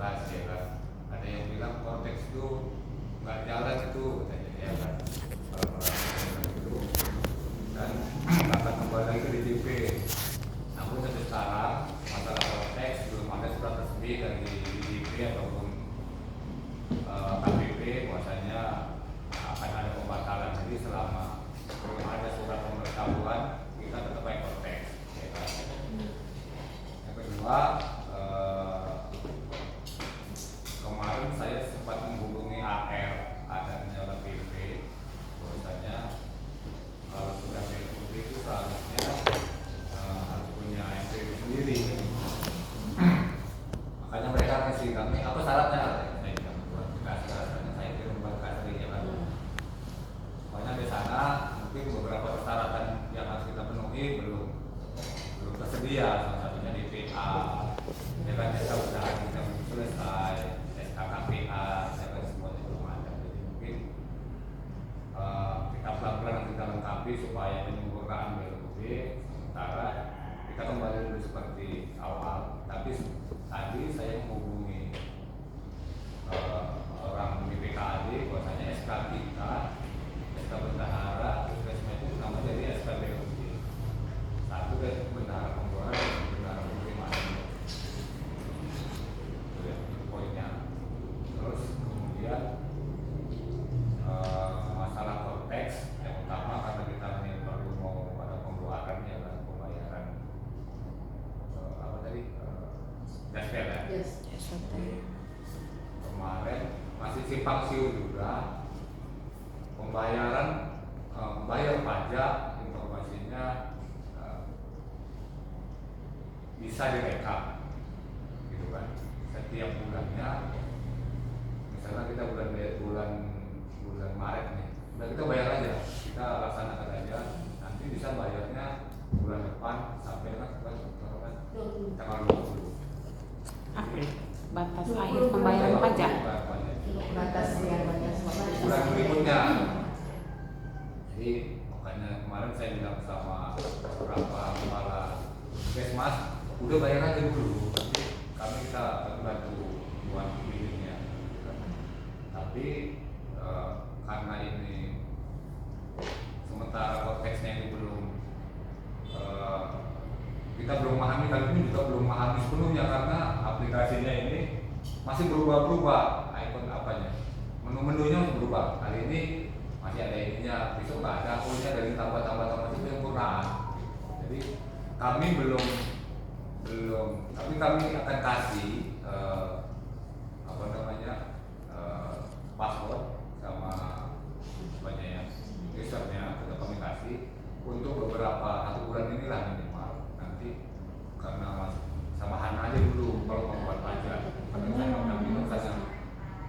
jelas ya kan. Ada yang bilang konteks itu nggak jalan itu katanya ya kan. Itu dan akan kembali lagi ke DJP. Namun sampai sekarang masalah konteks belum ada surat resmi dari DJP ataupun KPP bahwasanya akan ada pembatalan. Jadi selama belum ada surat pemberitahuan kita tetap pakai konteks ya kan. Yang kedua, kemarin saya sempat menghubungi AR dan penyalur PP bahwasanya kalau sudah PUB itu seharusnya harus punya MP sendiri. Makanya mereka kasih kami apa syaratnya? Saya bilang buat syaratnya saya kirim buat kasih ya kan. Makanya di sana mungkin beberapa persyaratan yang harus kita penuhi belum tersedia. Salah satunya DPA, ya kan, jasa usaha kita belum selesai, SKKPA, ya kan, semuanya belum ada. Jadi mungkin kita pelan-pelan kita lengkapi supaya penyempurnaan BLUB. Sementara kita kembali dulu seperti awal. Tapi tadi saya menghubungi orang BPKAD bahwasanya SK kita, SK bendahara, itu nama jadi SK BLUB. Satu dari bendahara pembuahan dan bendahara penerimaan. Itu ya poinnya. Terus kemudian masalah konteks yang utama karena kita ini perlu mau pada pembuaran ya kan, pembayaran apa tadi dasper ya. Yes. Kemarin masih simpang siur juga pembayaran bayar pajak informasinya bisa direkap gitu kan setiap bulannya. Misalnya kita bulan Maret nih, udah kita bayar aja, kita laksanakan aja, nanti bisa bayarnya bulan depan sampai tanggal 20 April batas akhir pembayaran pajak. Batas bulan berikutnya. Jadi makanya kemarin saya bilang sama beberapa kepala Kesmas, udah bayar aja dulu, nanti kita bantu buat bilingnya. Tapi karena ini sementara konteksnya ini belum kita belum memahami, kali ini juga belum memahami sepenuhnya karena aplikasinya ini masih berubah-ubah, ikon apanya, menu-menunya masih berubah. Kali ini masih ada ininya, besok nggak ada, punya dari tambah-tambah itu yang kurang. Jadi kami belum, tapi kami akan kasih apa namanya password sama banyak yang usernya kita kami kasih untuk beberapa 1 bulan inilah minimal. Nanti karena sama Hana aja dulu kalau membuat pajak, karena saya mau bingung saja.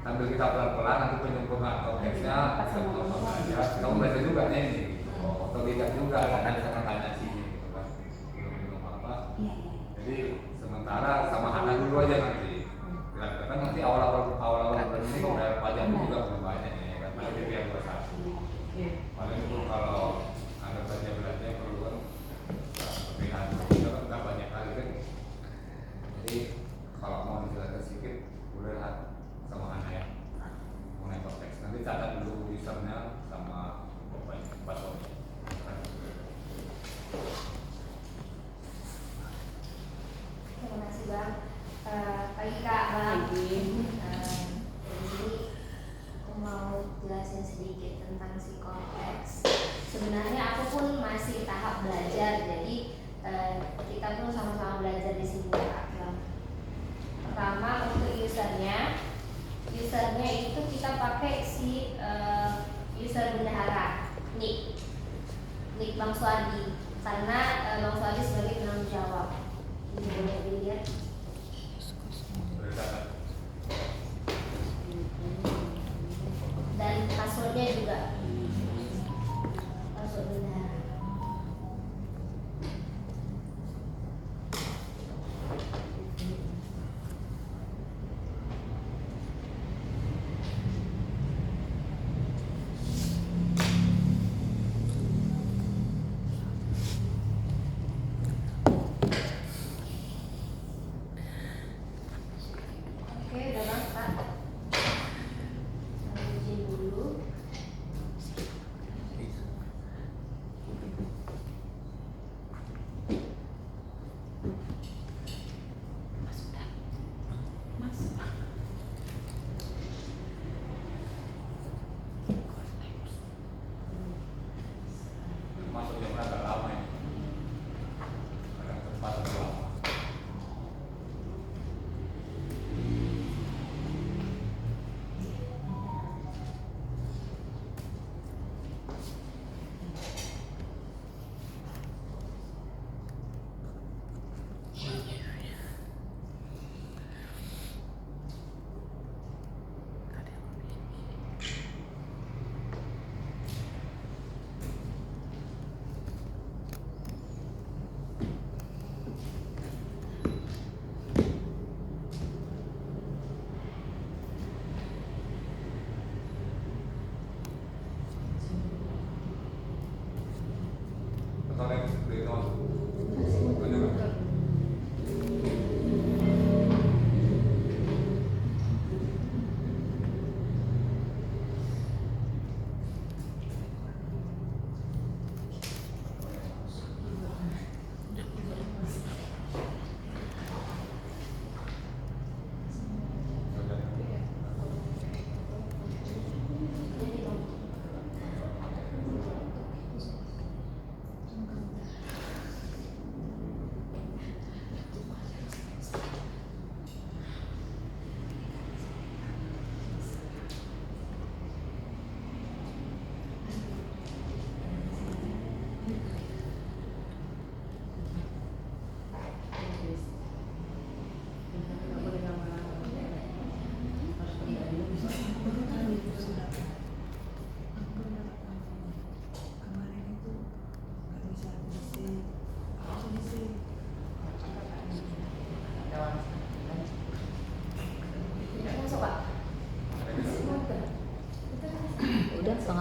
Sambil kita pelan-pelan nanti penyempurnaan konteksnya kita belajar juga nih ini, atau tidak juga kan sama tanya sini gitu kan, belum apa. Jadi sementara sama Hana dulu aja nanti. Kan nanti awal-awal bulan ini membayar pajak juga belum banyak ya kan, masih DPR 21. Paling itu kalau Anda belanja perlu kan perpindahan juga kan nggak banyak kali kan. Jadi kalau mau dijelaskan sedikit boleh lihat sama Hana ya mengenai konteks. Nanti catat dulu usernya sama passwordnya. Terima kasih Bang. Pagi Kak Bang. Jadi aku mau jelasin sedikit tentang si konteks. Sebenarnya aku pun masih tahap belajar, jadi kita pun sama-sama belajar di sini Kak Bang. Pertama untuk usernya itu kita pakai si user bendahara Nick Bang Suadi, karena Bang Suadi sebagai penanggung jawab. Ini boleh dilihat. Dan passwordnya juga password bendahara.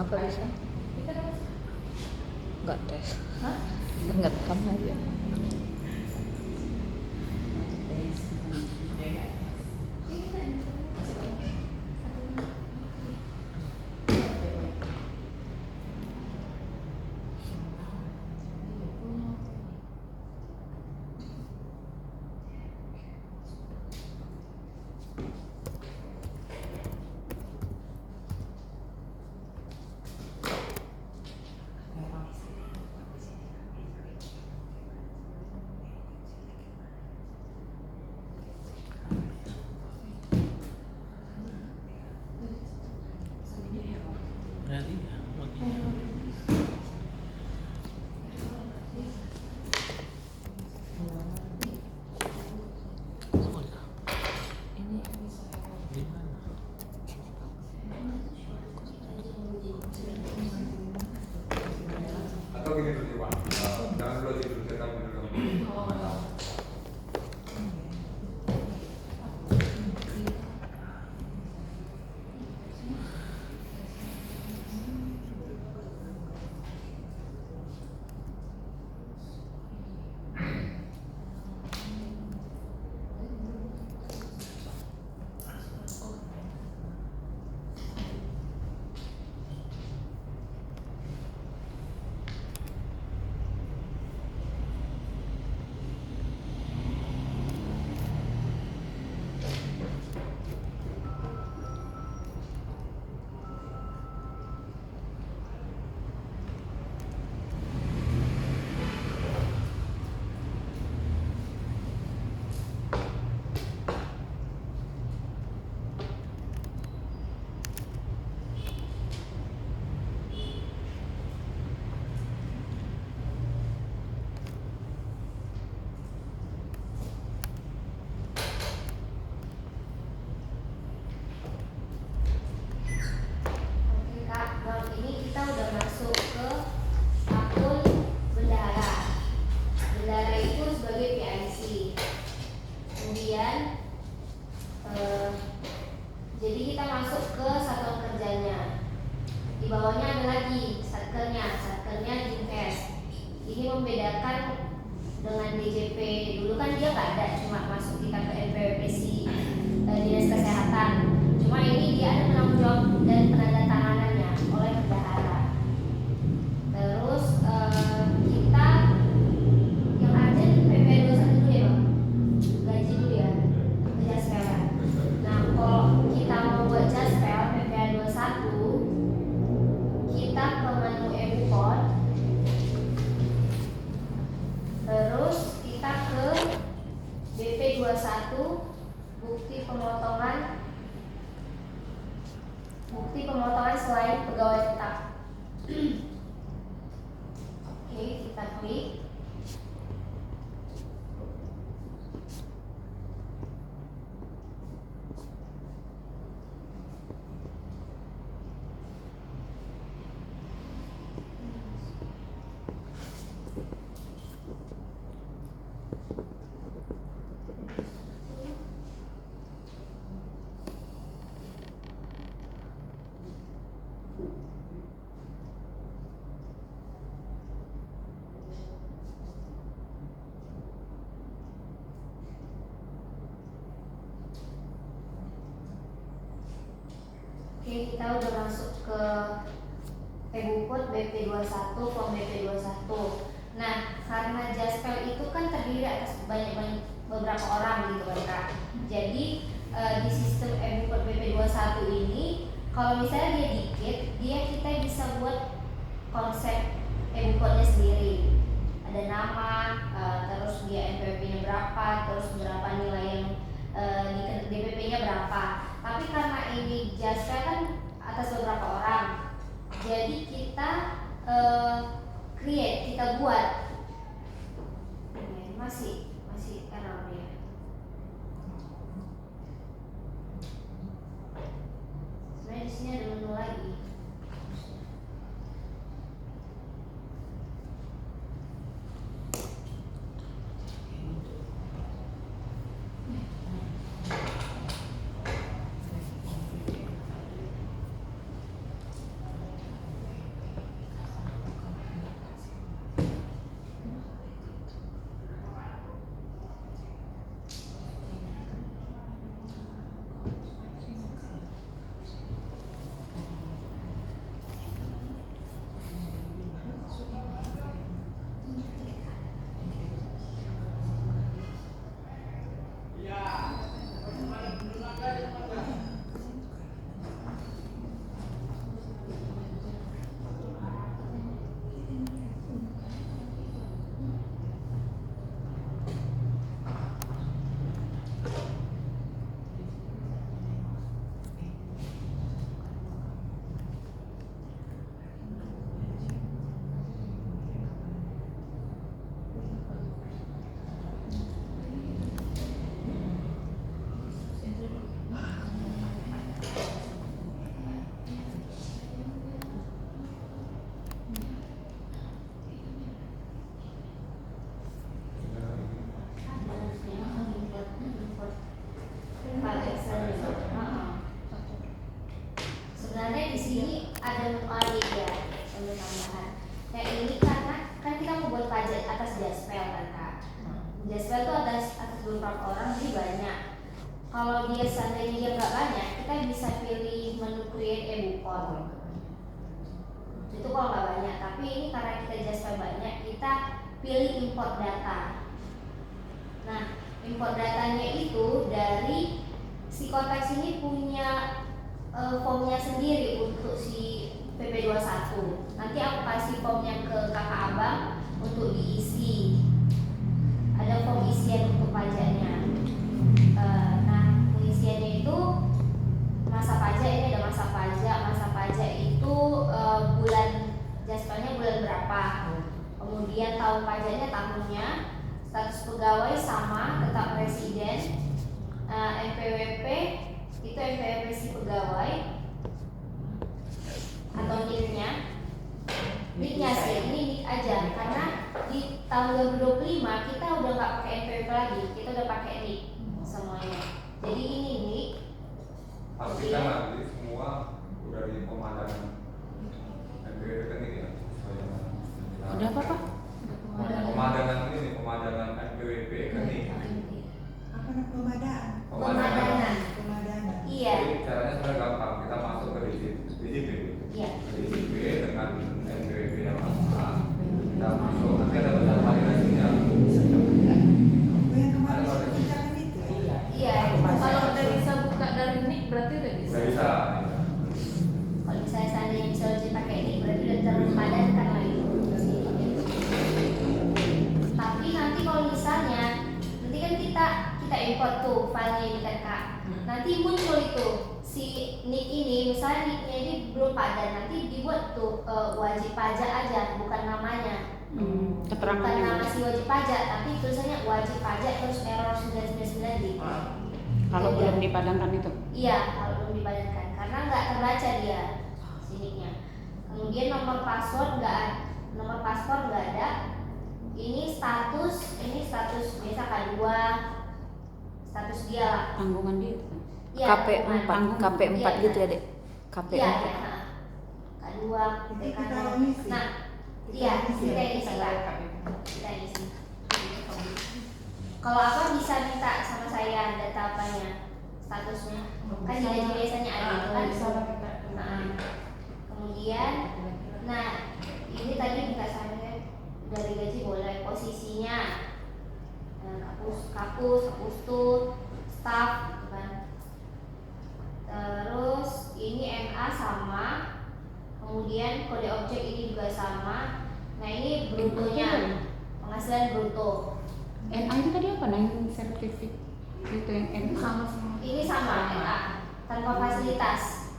Kenapa bisa? Kita dapat. Enggak tes. Hah? Enggak kamu aja. Atau gini dulu Pak, jangan dulu aja dulu, kita dulu. Oke Kak, malam ini kita udah masuk ke akun bendahara. Bendahara itu sebagai PIC. Kemudian jadi kita masuk ke satuan kerjanya. Di bawahnya ada lagi satkernya Jinkes. Ini membedakan dengan DJP. Dulu kan dia nggak ada, cuma masuk kita ke NPWPC Dinas Kesehatan. Cuma ini dia ada penanggung jawab dan penandatanganannya oleh bendahara. Terus kita yang ada PP 21 dulu ya Bang, gaji dulu ya, jaspel. Nah kalau kita mau buat jaspel PP 21, kita ke menu e-code, terus kita ke BP 21 bukti pemotongan selain pegawai tetap. Oke, kita klik. Oke, kita udah masuk ke e-bukut BP 21, form BP 21. Nah, karena jaspel itu kan terdiri atas beberapa orang gitu kan Kak. Jadi di sistem e-bukut BP 21 ini, kalau misalnya dia dikit, kita bisa buat konsep e-bukutnya sendiri. Ada nama, terus dia NPWP-nya berapa, terus berapa nilai yang di DPP-nya berapa. Tapi karena ini jaspel kan atas beberapa orang, jadi kita kita buat. Ini masih error ya. Sebenarnya di sini ada menu lagi. orang jadi banyak. Kalau dia seandainya dia nggak banyak, kita bisa pilih menu create e-booklet. Itu kalau nggak banyak, tapi ini karena kita just banyak, kita pilih import data. Nah, import datanya itu dari si Cortex ini punya formnya sendiri untuk si PP21. Nanti aku kasih formnya ke kakak abang untuk diisi. Ada form isian untuk pajaknya. Nah, pengisiannya itu masa pajak, ini ada masa pajak. Masa pajak itu bulan jaspernya bulan berapa. Kemudian tahun pajaknya tahunnya. Status pegawai sama, tetap residen. NPWP itu NPWP si pegawai atau NIK-nya. NIK-nya sih, ini NIK aja karena di tahun 2025 kita udah nggak pakai NPWP lagi, kita udah pakai NIK semuanya. Jadi ini NIK. Tapi kan nanti semua udah di pemandangan NPWP kan ini ya. Udah apa Pak? Pemandangan ini, pemandangan NPWP kan ini. Apa namanya pemadaan? Pemadangan. Pemadaan. Iya. Jadi caranya sebenarnya gampang, kita masuk ke DJP. Iya. DJP dengan NPWP yang sama, kita masuk, nanti ada batas validasinya. Oh, yang kemarin diceritakan itu. Iya. Kalau udah bisa buka dari NIK berarti udah bisa. Udah bisa. Kalau misalnya seandainya bisa uji pakai NIK berarti udah terpadankan lagi. Tapi nanti kalau misalnya nanti kan kita import tuh filenya ini kan Kak. Nanti muncul itu si NIK ini, misalnya NIK-nya ini belum padan, nanti dibuat tuh wajib pajak aja, bukan namanya. Bukan Keterangannya. nama si wajib pajak, tapi tulisannya wajib pajak terus error 999 gitu. Kalau belum dipadankan itu. Iya, kalau belum dipadankan karena nggak terbaca dia si NIK-nya. Kemudian nomor paspor nggak ada. Ini status biasa K2, status dia lah. Tanggungan dia itu kan. Iya, KP4, tanggungan. KP4 Iya, gitu ya iya. Dek? KP4. Iya, iya. K2, Itu TK. kita ngisi. Nah, iya, kita isi Kak. Kita isi. Kalau apa bisa minta sama saya data apanya, statusnya. Kan di gaji biasanya ada itu kan. Nah, kemudian, nah ini tadi minta saya dari gaji boleh posisinya, kapus tuh, staff, gitu kan. Terus ini NA sama, kemudian kode objek ini juga sama. Nah ini brutonya, penghasilan bruto. NA itu tadi apa? Nine certificate itu yang NA. Ini sama NA tanpa fasilitas.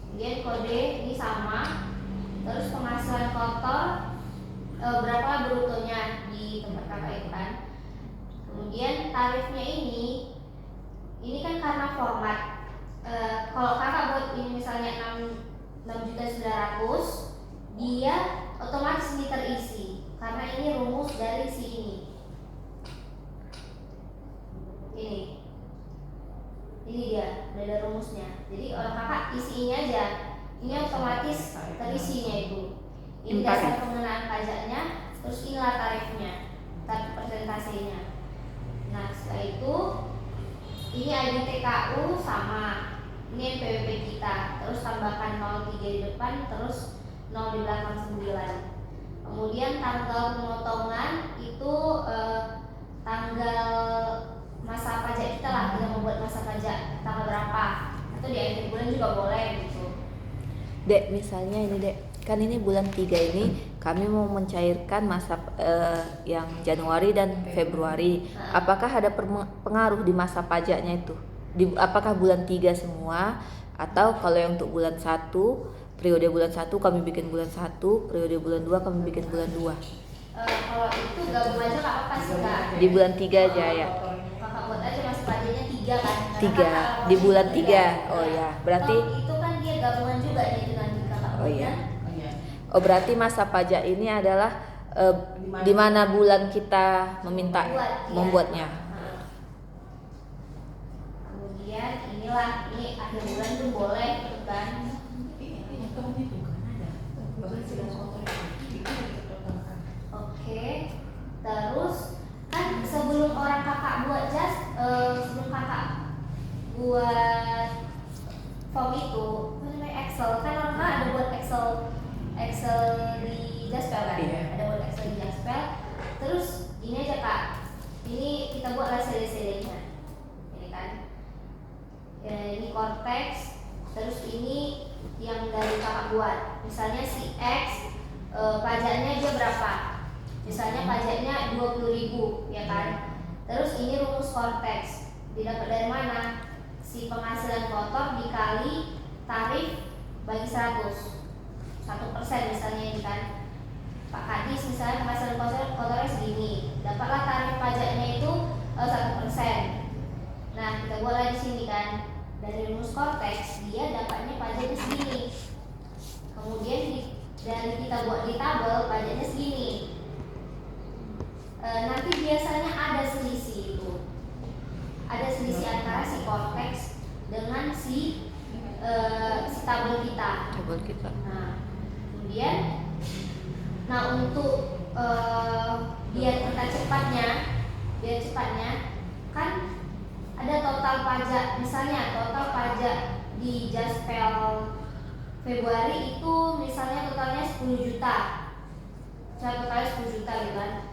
Kemudian kode ini sama. Terus penghasilan kotor berapa brutonya di tempat kakak itu kan. Kemudian tarifnya ini kan karena format. Kalau kakak buat ini misalnya 6.900.000, dia otomatis ini terisi karena ini rumus dari si ini. Ini dia, udah ada rumusnya. Jadi orang kakak isi ini aja. Ini otomatis terisinya itu. Ini dasar pengenaan pajaknya, terus inilah tarifnya, tarif persentasenya. Nah setelah itu, ini ID TKU sama, ini NPWP kita, terus tambahkan 03 di depan, terus 0 di belakang 9. Kemudian tanggal pemotongan itu tanggal masa pajak kita lah, kita mau buat masa pajak tanggal berapa, atau di akhir bulan juga boleh gitu. Dek, misalnya ini Dek, kan ini bulan 3 ini kami mau mencairkan masa yang Januari dan Februari. Apakah ada pengaruh di masa pajaknya itu? Apakah bulan 3 semua? Atau kalau yang untuk bulan 1, periode bulan 1 kami bikin bulan 1, periode bulan 2 kami bikin bulan 2? Kalau itu gabung aja gak apa-apa sih Kak. Di bulan 3 aja ya? Kakak buat aja masa pajaknya 3 kan. 3, di bulan 3. Oh ya, berarti itu kan dia gabungan juga nih dengan kakak. oh iya. Oh berarti masa pajak ini adalah di mana bulan kita meminta membuatnya. Kemudian inilah, ini akhir bulan tuh boleh gitu kan. Oke. Terus kan sebelum orang buat form itu apa namanya Excel, kan orang kan ada buat Excel di Jaspel kan, Iya. ada buat Excel di Jaspel. Terus ini aja kak, ini kita buatlah CD-CD-nya, ini kan, ya, ini Cortex. Terus ini yang dari kakak buat, misalnya si X pajaknya dia berapa? Misalnya pajaknya 20.000 ya kan. Terus ini rumus Cortex didapat dari mana? Si penghasilan kotor dikali tarif bagi 100 1% misalnya ini kan. Pak Kadis misalnya penghasilan kotornya segini, dapatlah tarif pajaknya itu 1%. Nah kita buatlah di sini kan, dari rumus Cortex dia dapatnya pajaknya segini. Kemudian dari kita buat di tabel pajaknya segini. Nanti biasanya ada selisih itu, ada selisih antara si Cortex dengan si tabel kita. Tabel kita. Nah, kemudian, untuk biar kita biar cepatnya, kan ada total pajak, misalnya total pajak di Jaspel Februari itu misalnya totalnya 10 juta, totalnya 10 juta gitu kan.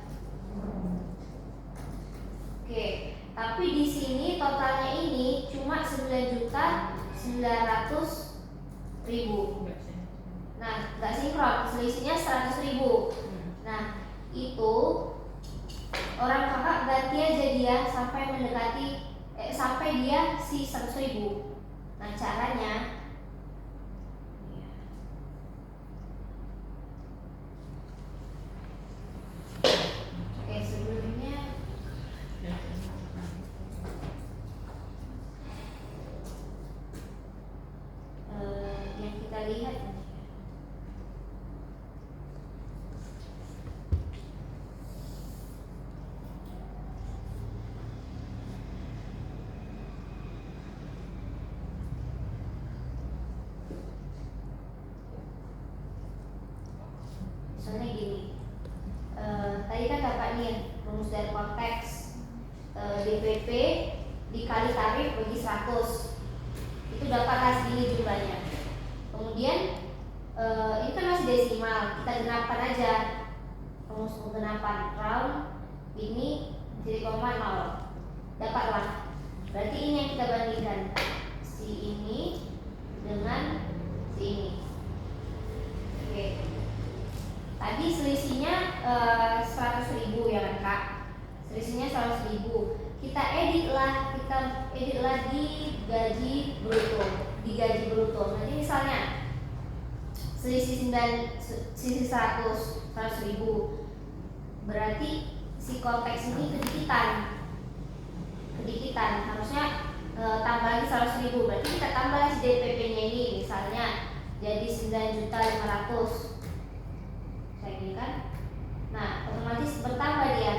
Oke, tapi di sini totalnya ini cuma 9.900.000. Nah, nggak sinkron, selisihnya 100.000. Nah, itu orang kakak ganti aja dia sampai mendekati sampai dia si 100.000. Nah, caranya sebelumnya yang kita lihat misalnya gini, tadi kan dapat nih rumus dari Cortex, DPP dikali tarif bagi 100 itu dapatlah segini jumlahnya. Kemudian ini kan masih desimal, kita genapkan aja rumus penggenapan round ini 0,0, dapatlah. Berarti ini yang kita bandingkan, si ini dengan si ini. Oke. Tadi selisihnya 100.000 ya kan kak, selisihnya 100.000. Kita editlah di gaji bruto. Nanti misalnya selisih 100.000, berarti si Cortex ini kedikitan, harusnya tambah lagi 100.000. Berarti kita tambah lagi DPP-nya ini, misalnya jadi 9.500.000. Ini kan, nah otomatis bertambah dia.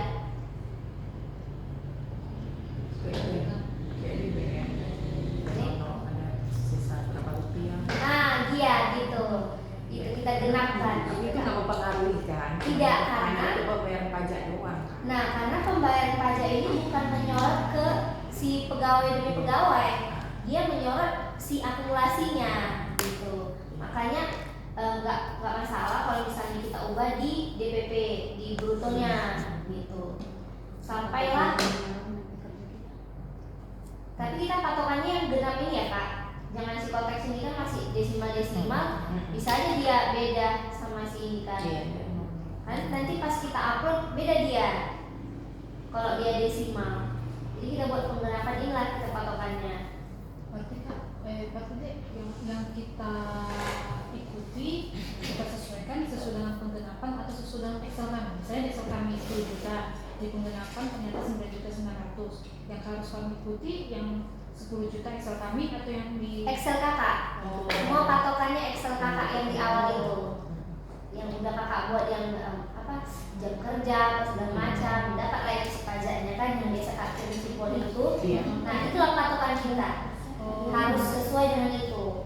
Nah dia gitu, itu kita genapkan. Ini kan nggak mempengaruhi kan? Tidak, karena itu pembayaran pajak doang. Nah karena pembayaran pajak ini bukan menyorot ke si pegawai demi pegawai, dia menyorot si akumulasinya gitu. Makanya nggak masalah kalau misalnya kita ubah di DPP, di brutonya gitu, sampailah. Tapi kita patokannya yang genap ini ya kak, jangan si Cortex ini kan masih desimal, bisa aja dia beda sama si ini kan. Kan nanti pas kita upload beda dia kalau dia desimal. Jadi kita buat penggenapan inilah kita patokannya. Berarti kak, yang kita ikuti kita sesuaikan sesuai dengan penggenapan atau sesuai dengan Excel kami. Misalnya di Excel kami 10 juta, di penggenapan ternyata 9.900.000. Yang harus kami ikuti yang 10 juta Excel kami atau yang di Excel kakak. Semua patokannya Excel kakak yang di awal itu, yang udah kakak buat yang jam kerja segala macam, dapat lagi si pajaknya kan yang biasa kak kirim sipol itu. Nah itulah patokan kita, harus sesuai dengan itu.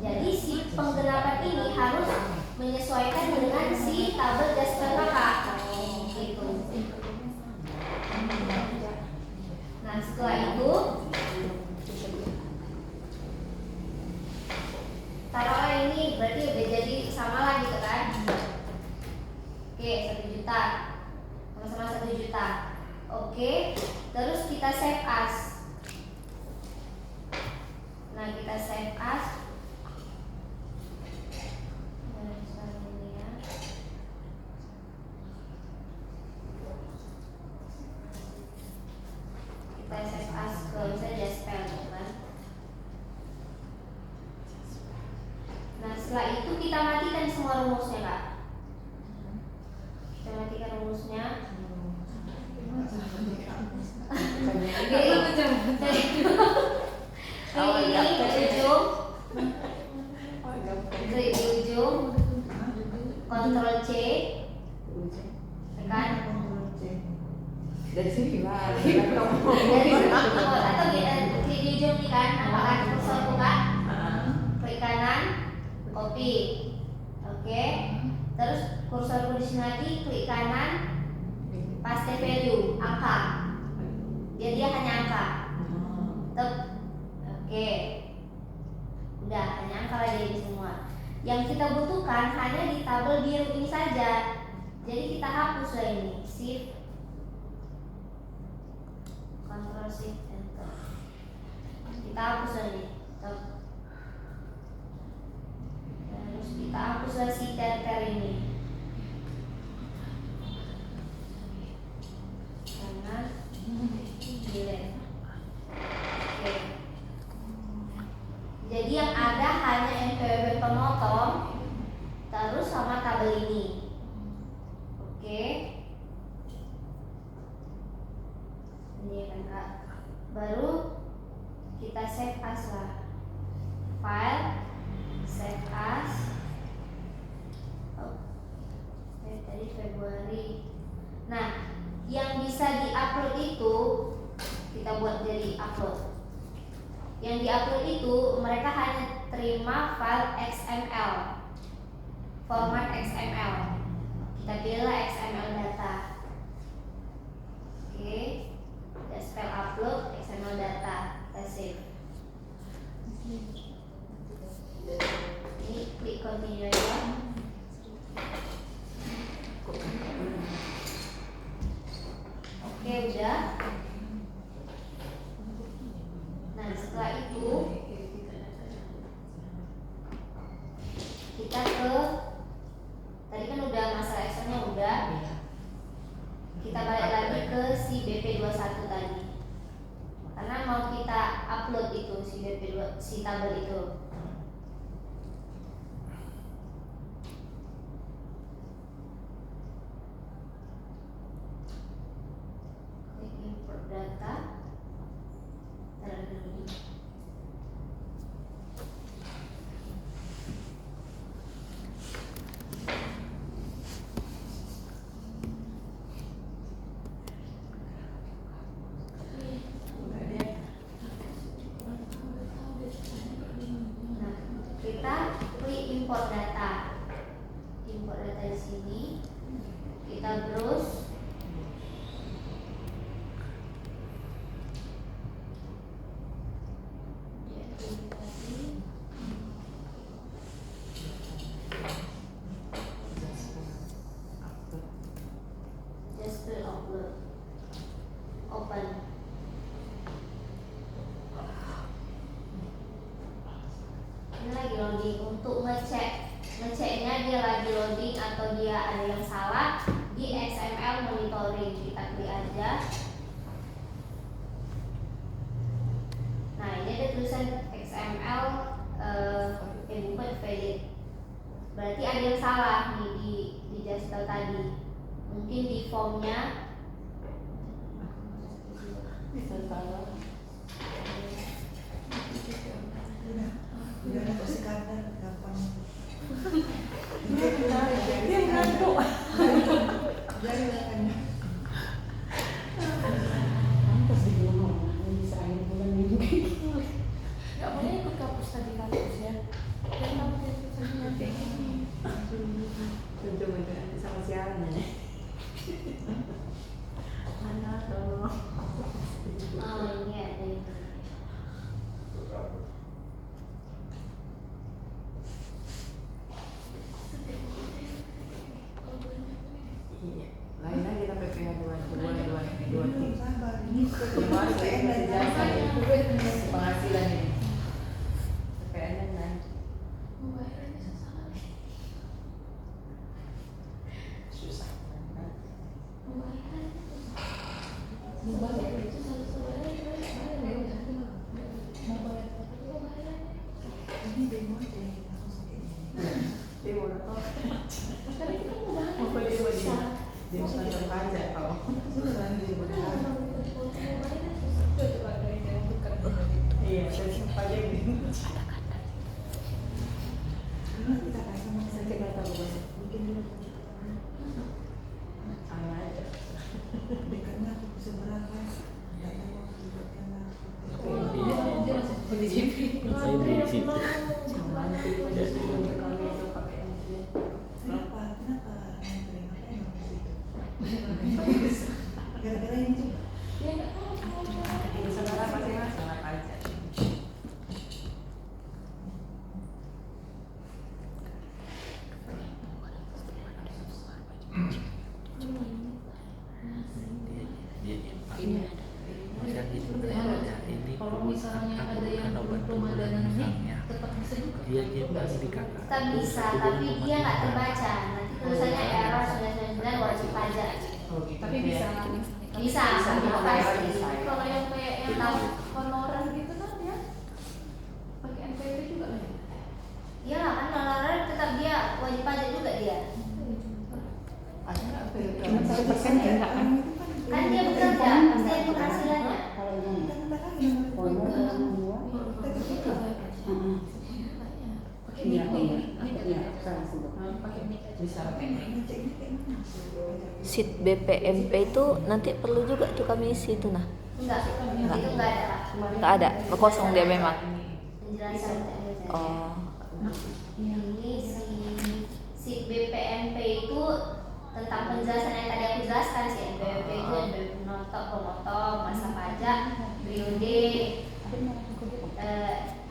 Jadi si penggenapan ini harus menyesuaikan dengan si tabel Jaspel kakak gitu. Nah setelah itu setelah itu kita matikan semua rumusnya kak. Kita matikan rumusnya. Klik ini ke ujung, klik di ujung, Ctrl C, tekan. Dari sini gimana? Dari atau klik di ujung nih kan, apakah kursor buka? Klik kanan, copy, oke. Terus kursor di sini lagi, klik kanan, paste value, angka. Dia hanya angka. Tep. Oke. Udah, hanya angka lagi di semua. Yang kita butuhkan hanya di tabel biru ini saja. Jadi kita hapus lah ini. Shift, Ctrl Shift Enter. Kita hapus lah ini. Tep. Terus kita hapus lah si ter ini. Kanan, delete. Oke. Jadi yang ada hanya NPWP pemotong terus sama tabel ini. Oke. Ini kan kak. Baru kita save as lah. File, save as. Tadi Februari. Nah, yang bisa diupload itu kita buat jadi upload. Yang diupload itu mereka hanya terima file XML, format XML. Kita pilih XML data. Oke, kita spell upload XML data. Kita save. Ini klik continue aja. Oke, udah. Nah, setelah itu kita ke tadi kan udah masalah Excelnya udah. Kita balik lagi ke si BP21 tadi. Karena mau kita upload itu si BP2 si tabel itu. Import data. Kita klik import data. Import data di sini. Kita browse. Just klik upload. Open. Ini lagi loading untuk ngeceknya dia lagi loading atau dia ada yang salah di XML monitoring. Kita klik aja. Nah, ini ada tulisan XML input valid. Berarti ada yang salah nih di Jasper tadi. Mungkin di formnya Bisa salah. Udah ada sekadar gampang. Dia ngantuk. Jadi makanya. Pantas di rumah bisa akhir bulan minggu. Gak boleh ikut kampus tadi kampus ya. Dan kamu kayak kayak gini. Ujung-ujung sama siaran ya. Mana dong? oh ini ada itu. Iya. Lain lagi kita PPH 2 Belum sabar. Ini PPN dan jasa ya. Penghasilan ini. PPN dan naik. Susah. Mobile itu satu-satunya Iya, dari siapa aja ini. Dulu kita kasih sama saja nggak tahu banyak. Bikin dulu. Sama aja. Dekatnya aku seberapa? Nggak tahu aku dekatnya aku. Dia masih di GP. Saya di situ. Kenapa? Kenapa? Kenapa yang di situ? Gara-gara ini juga. Dia nggak tahu. Saudara masing-masing sama aja. Kalau misalnya ada yang pemadanan ini tetap bisa juga. Dia nyimpan di kakak. Tetap bisa, tapi dia nggak terbaca. Nanti tulisannya error 999 wajib pajak. Tapi bisa. Bisa, pasti. Kalau yang kayak yang tahu honorer gitu kan ya, Pakai NPWP juga lah. iya lah kan honorer tetap dia wajib pajak juga dia. Cuma 1% ya? Kan dia bekerja, pasti ada penghasilannya. Pakai bisa Sheet BPMP itu nanti perlu juga tuh kami isi itu nah. Enggak, itu enggak ada Kak. Nggak ada, kosong dia memang. Penjelasan saja. Oh. Ini si BPNP itu tentang penjelasan yang tadi aku jelaskan sih. NPWP itu NPWP pemotong, masa pajak, periode,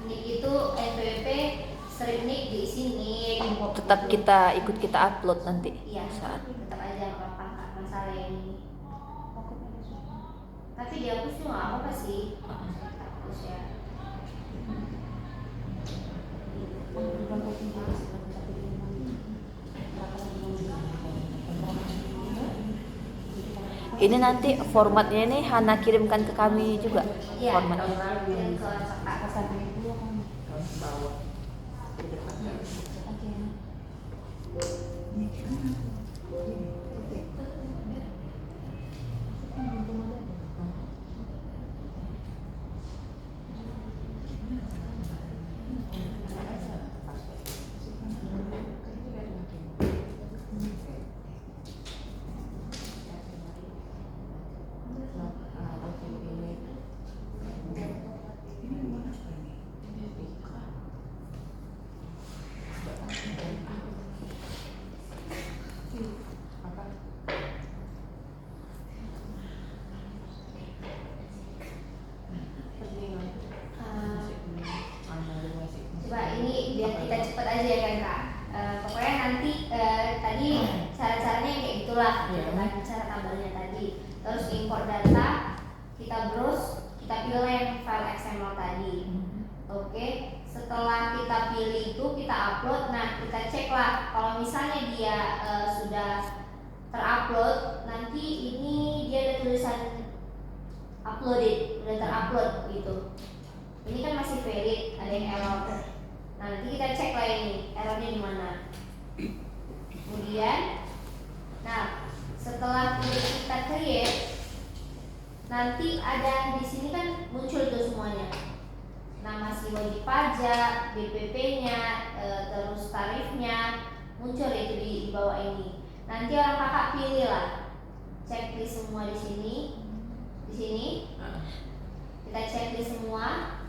NIK itu NPWP, strip NIK di sini. Tetap kita upload nanti Iya, saat. tetap aja nggak apa-apa Kak, masalah ini. Tapi dihapus tuh nggak apa-apa sih. Hapus ya. Ini nanti formatnya ini Hana kirimkan ke kami juga Iya, formatnya. kirim ke Kak. Coba ini biar kita cepet aja ya kan Kak. Pokoknya nanti tadi cara-caranya kayak gitulah, gitu kan, cara tabelnya tadi. Terus import data, kita browse, kita pilih yang file XML tadi. Oke, setelah kita pilih itu kita upload. Nah kita cek lah kalau misalnya dia sudah terupload, nanti ini dia ada tulisan uploaded, udah terupload gitu. Ini kan masih valid, ada yang error. Nah nanti kita cek lah ini errornya di mana. Kemudian, nah setelah kita create, nanti ada di sini kan muncul tuh semuanya. Nama si wajib pajak, BPP-nya, terus tarifnya muncul itu di bawah ini. Nanti orang kakak pilih lah, checklist semua di sini, kita checklist semua.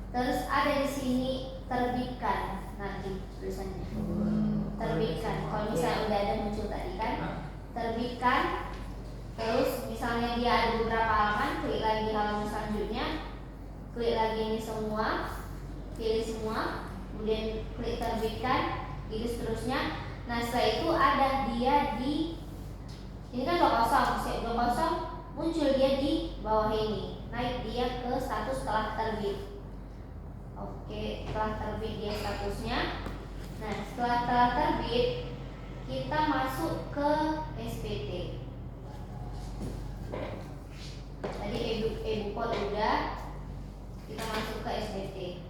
Terus ada di sini terbitkan nanti tulisannya. Terbitkan. Kalau misalnya udah ada muncul tadi kan, terbitkan. Terus misalnya dia ada beberapa halaman, klik lagi halaman selanjutnya, klik lagi ini semua, pilih semua, kemudian klik terbitkan, gitu seterusnya. Nah setelah itu ada dia di ini kan udah kosong, muncul dia di bawah ini, naik dia ke status telah terbit. Oke, telah terbit dia statusnya. Nah setelah telah terbit, kita masuk ke SPT. Tadi e-bukot udah, kita masuk ke SPT.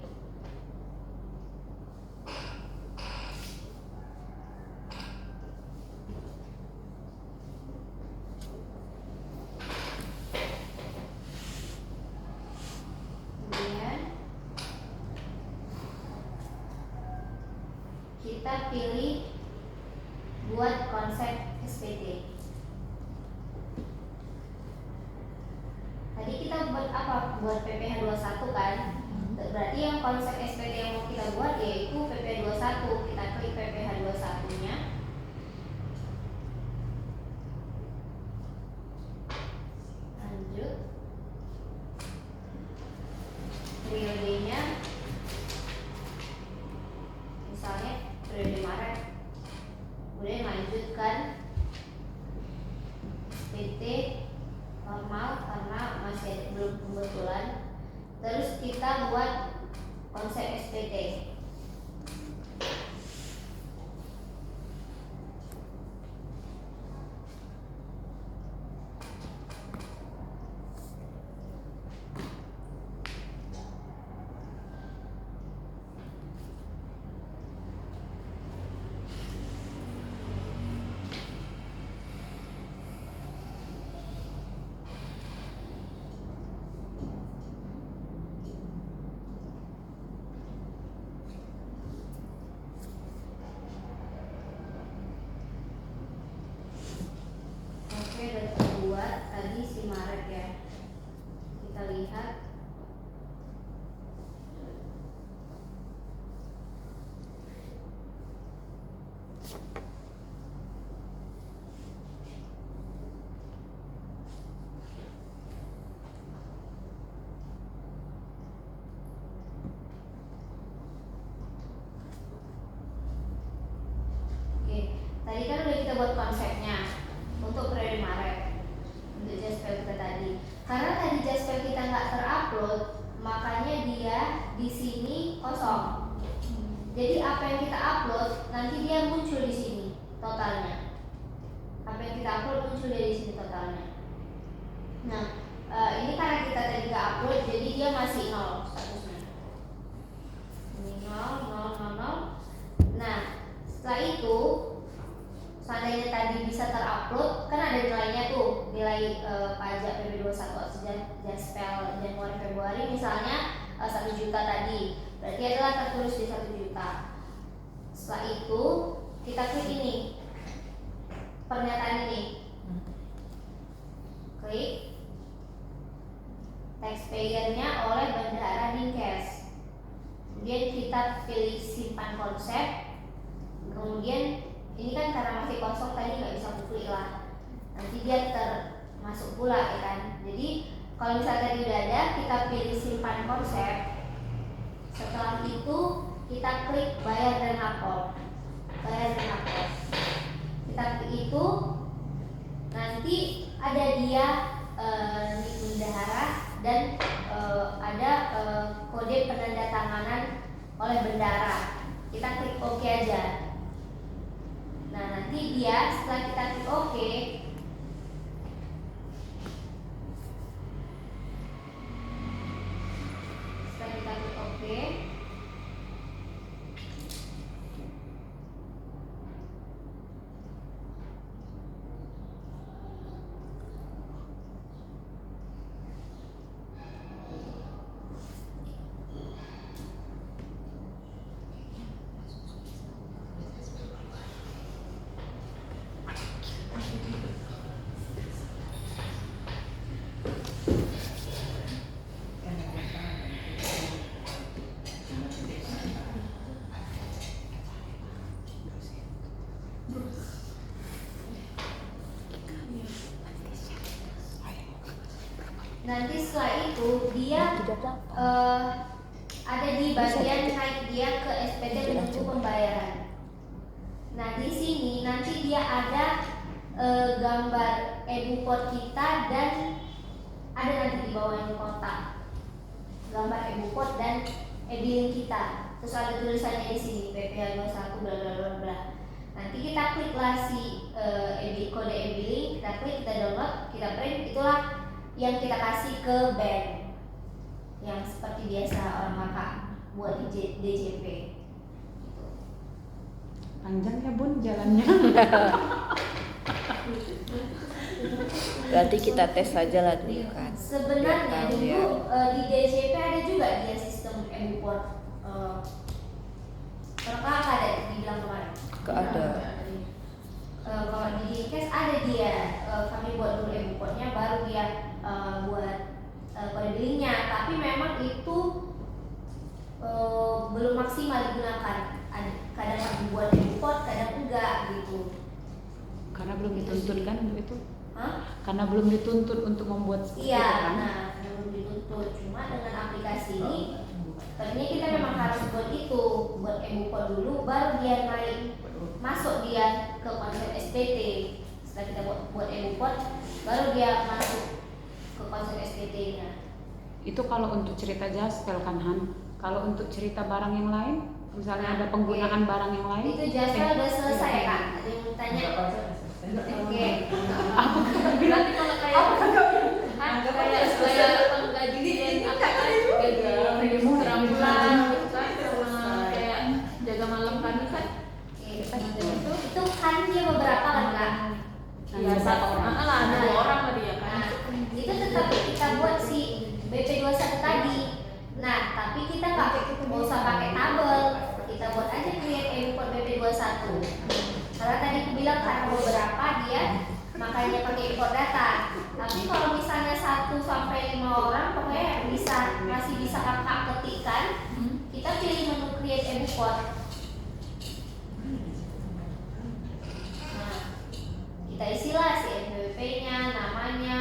Kemudian kita pilih buat konsep SPT. Tadi kita buat apa? Buat PPH 21 kan? Berarti yang konsep SPT yang mau kita buat yaitu PPH 21. Kita klik PPH 21 nya. Lanjut. Periodenya misalnya periode Maret. Kemudian lanjutkan PT normal karena masih belum pembetulan. Terus kita buat konsep SPT. Oke, udah terbuat tadi si Maret ya. Kita lihat. Oke, tadi kan udah kita buat konsepnya untuk periode Maret untuk Jaspel kita tadi. Karena tadi Jaspel kita nggak terupload, makanya dia di sini kosong. Jadi apa yang kita upload nanti dia muncul di sini totalnya. Apa yang kita upload muncul di sini totalnya. Nah, ini karena kita tadi nggak upload, jadi dia masih 0 statusnya. Ini 0. Nah, setelah itu seandainya tadi bisa terupload, kan ada nilainya tuh, nilai pajak PB21 Jaspel Januari Februari misalnya 1 juta tadi, berarti adalah tertulis di 1 juta. Setelah itu kita klik ini pernyataan ini, klik taxpayer-nya oleh Bendahara Dinkes, kemudian kita pilih simpan konsep, kemudian ini kan karena masih kosong tadi nggak bisa klik lah, nanti dia termasuk pula ya kan. Jadi kalau misalnya tadi udah ada, kita pilih simpan konsep. Setelah itu kita klik bayar dan lapor. Kita klik itu, nanti ada dia nik bendahara dan ada kode penandatanganan oleh bendahara. Kita klik OK aja. Nah, nanti dia setelah kita klik OK, nanti setelah itu dia ada di bagian naik dia ke SPT menunggu pembayaran. Nah, di sini nanti dia ada gambar e-bupot kita dan ada nanti di bawahnya kotak gambar e-bupot dan e-billing kita. Terus ada tulisannya di sini PPH 21 bla bla bla bla. Nanti kita kliklah si kode e-billing, kita klik, kita download, kita print, itulah yang kita kasih ke bank yang seperti biasa orang kakak buat di DJP. Panjang ya Bun jalannya. Berarti kita tes saja lah dulu kan. Sebenarnya Biar tahu dulu ya. di DJP ada juga dia sistem e-bupot. Kalau kakak ada di bilang kemarin. Gak ada. Kalau di Dinkes ada dia, kami buat dulu e-booknya, baru dia buat kode billingnya. Tapi memang itu belum maksimal digunakan. Kadang kami buat e-book, kadang enggak gitu. Karena belum dituntut kan untuk itu? Hah? Karena belum dituntut untuk membuat seperti Iya, itu kan? nah belum dituntut. Cuma dengan aplikasi ini, tadinya kita memang harus buat itu, buat e-book dulu, baru dia naik masuk dia ke konsep SPT. Setelah kita buat e-book, baru dia masuk ke konsep SPT-nya. Itu kalau untuk cerita Jastel kan Han? Kalau untuk cerita barang yang lain, misalnya ada penggunaan barang yang lain? Itu jasa udah selesai Kak. Ada yang tanya. Oke. Berarti kalau kayak kayak gaji gaji kerambulan gitu kan, sama kayak jaga malam kami kan, Itu kan dia beberapa kan Kak. satu orang lah, ada 2 orang lah dia kan. Nah, itu tetap kita buat si BP21 tadi. Nah, tapi kita nggak usah pakai tabel, kita buat aja create e-book BP21. Karena tadi aku bilang karena beberapa dia makanya pakai import data. Tapi kalau misalnya 1 sampai 5 orang, pokoknya masih bisa kakak ketikkan. Kita pilih menu create e-book. Nah, kita isilah si NPWP-nya, namanya,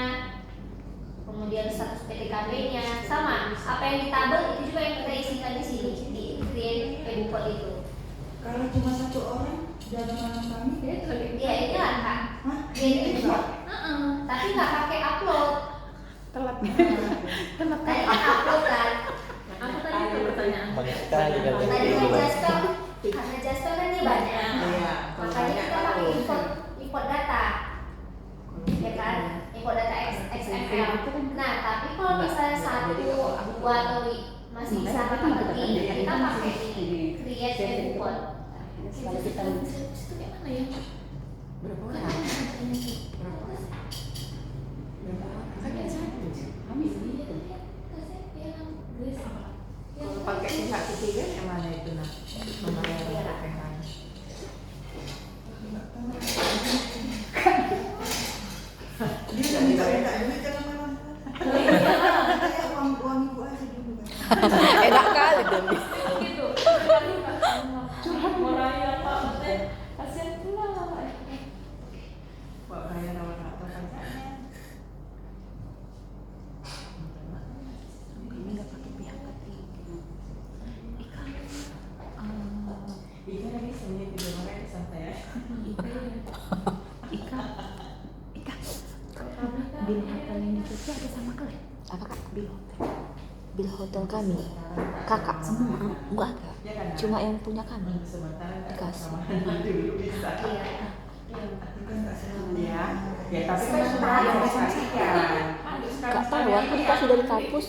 kemudian status PTKB-nya, sama. Apa yang di tabel itu juga yang kita isikan di sini di create e-book itu. Kalau cuma 1 orang dalam malam kami, Ya inilah Kak. hah? Create e-book. Tapi nggak pakai upload. Telat. Tadi kan upload kan. Aku tadi itu pertanyaan. Tadi Tadi kan Jasper, karena Jasper kan dia banyak. Iya. Makanya kita pakai import data. Ya kan? Import data XML. Nah, tapi kalau misalnya 1, 2 atau masih bisa kakak ketik, kita pakai ini create e-book. Kalau kita Itu kayak mana ya? Berapa orang? Berapa orang? Kan yang satu. kami Kalau pakai pihak ketiga yang mana itu nak? Mana yang pakai mana? Dia udah minta duit jangan mana-mana. Kayak uang ibu aja dulu kan. Enak kali dong. Gitu. Mau raya apa maksudnya? Kasihan pula. Pak Raya rawat atau pacarnya. kami nggak pakai pihak ketiga. Ika lagi sendiri di rumah kayak santai ya. Ika bil hotel yang di Jogja ada sama kalian? Apa Kak? Bil hotel. Bil hotel kami. Kakak semua enggak ada. Ya kan? Cuma yang punya kami. Sementara nggak Dikasih. sama dulu bisa. Iya. Ya, ya tapi kan sudah ada sekalian. Gak tahu, aku dikasih dari kampus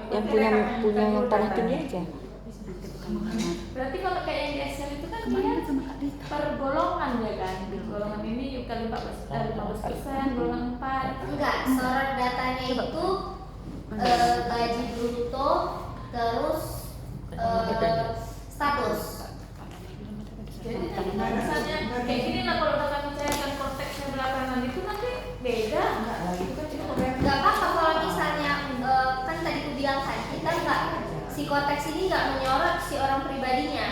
yang punya yang tanah tinggi aja. Berarti kalau kayak yang di Excel itu kan dia Kemarin sama Kak Dita. per golongan ya kan? Golongan ini kali 15%, golongan 4. Enggak, sorot datanya itu gaji bruto terus status. Jadi tadi kan misalnya kayak gini lah, kalau udah kami cairkan konteksnya belakangan itu nanti beda. Itu kan cuma program. Enggak apa-apa kalau misalnya kan tadi aku bilang kan kita enggak si konteks ini enggak menyorot si orang pribadinya.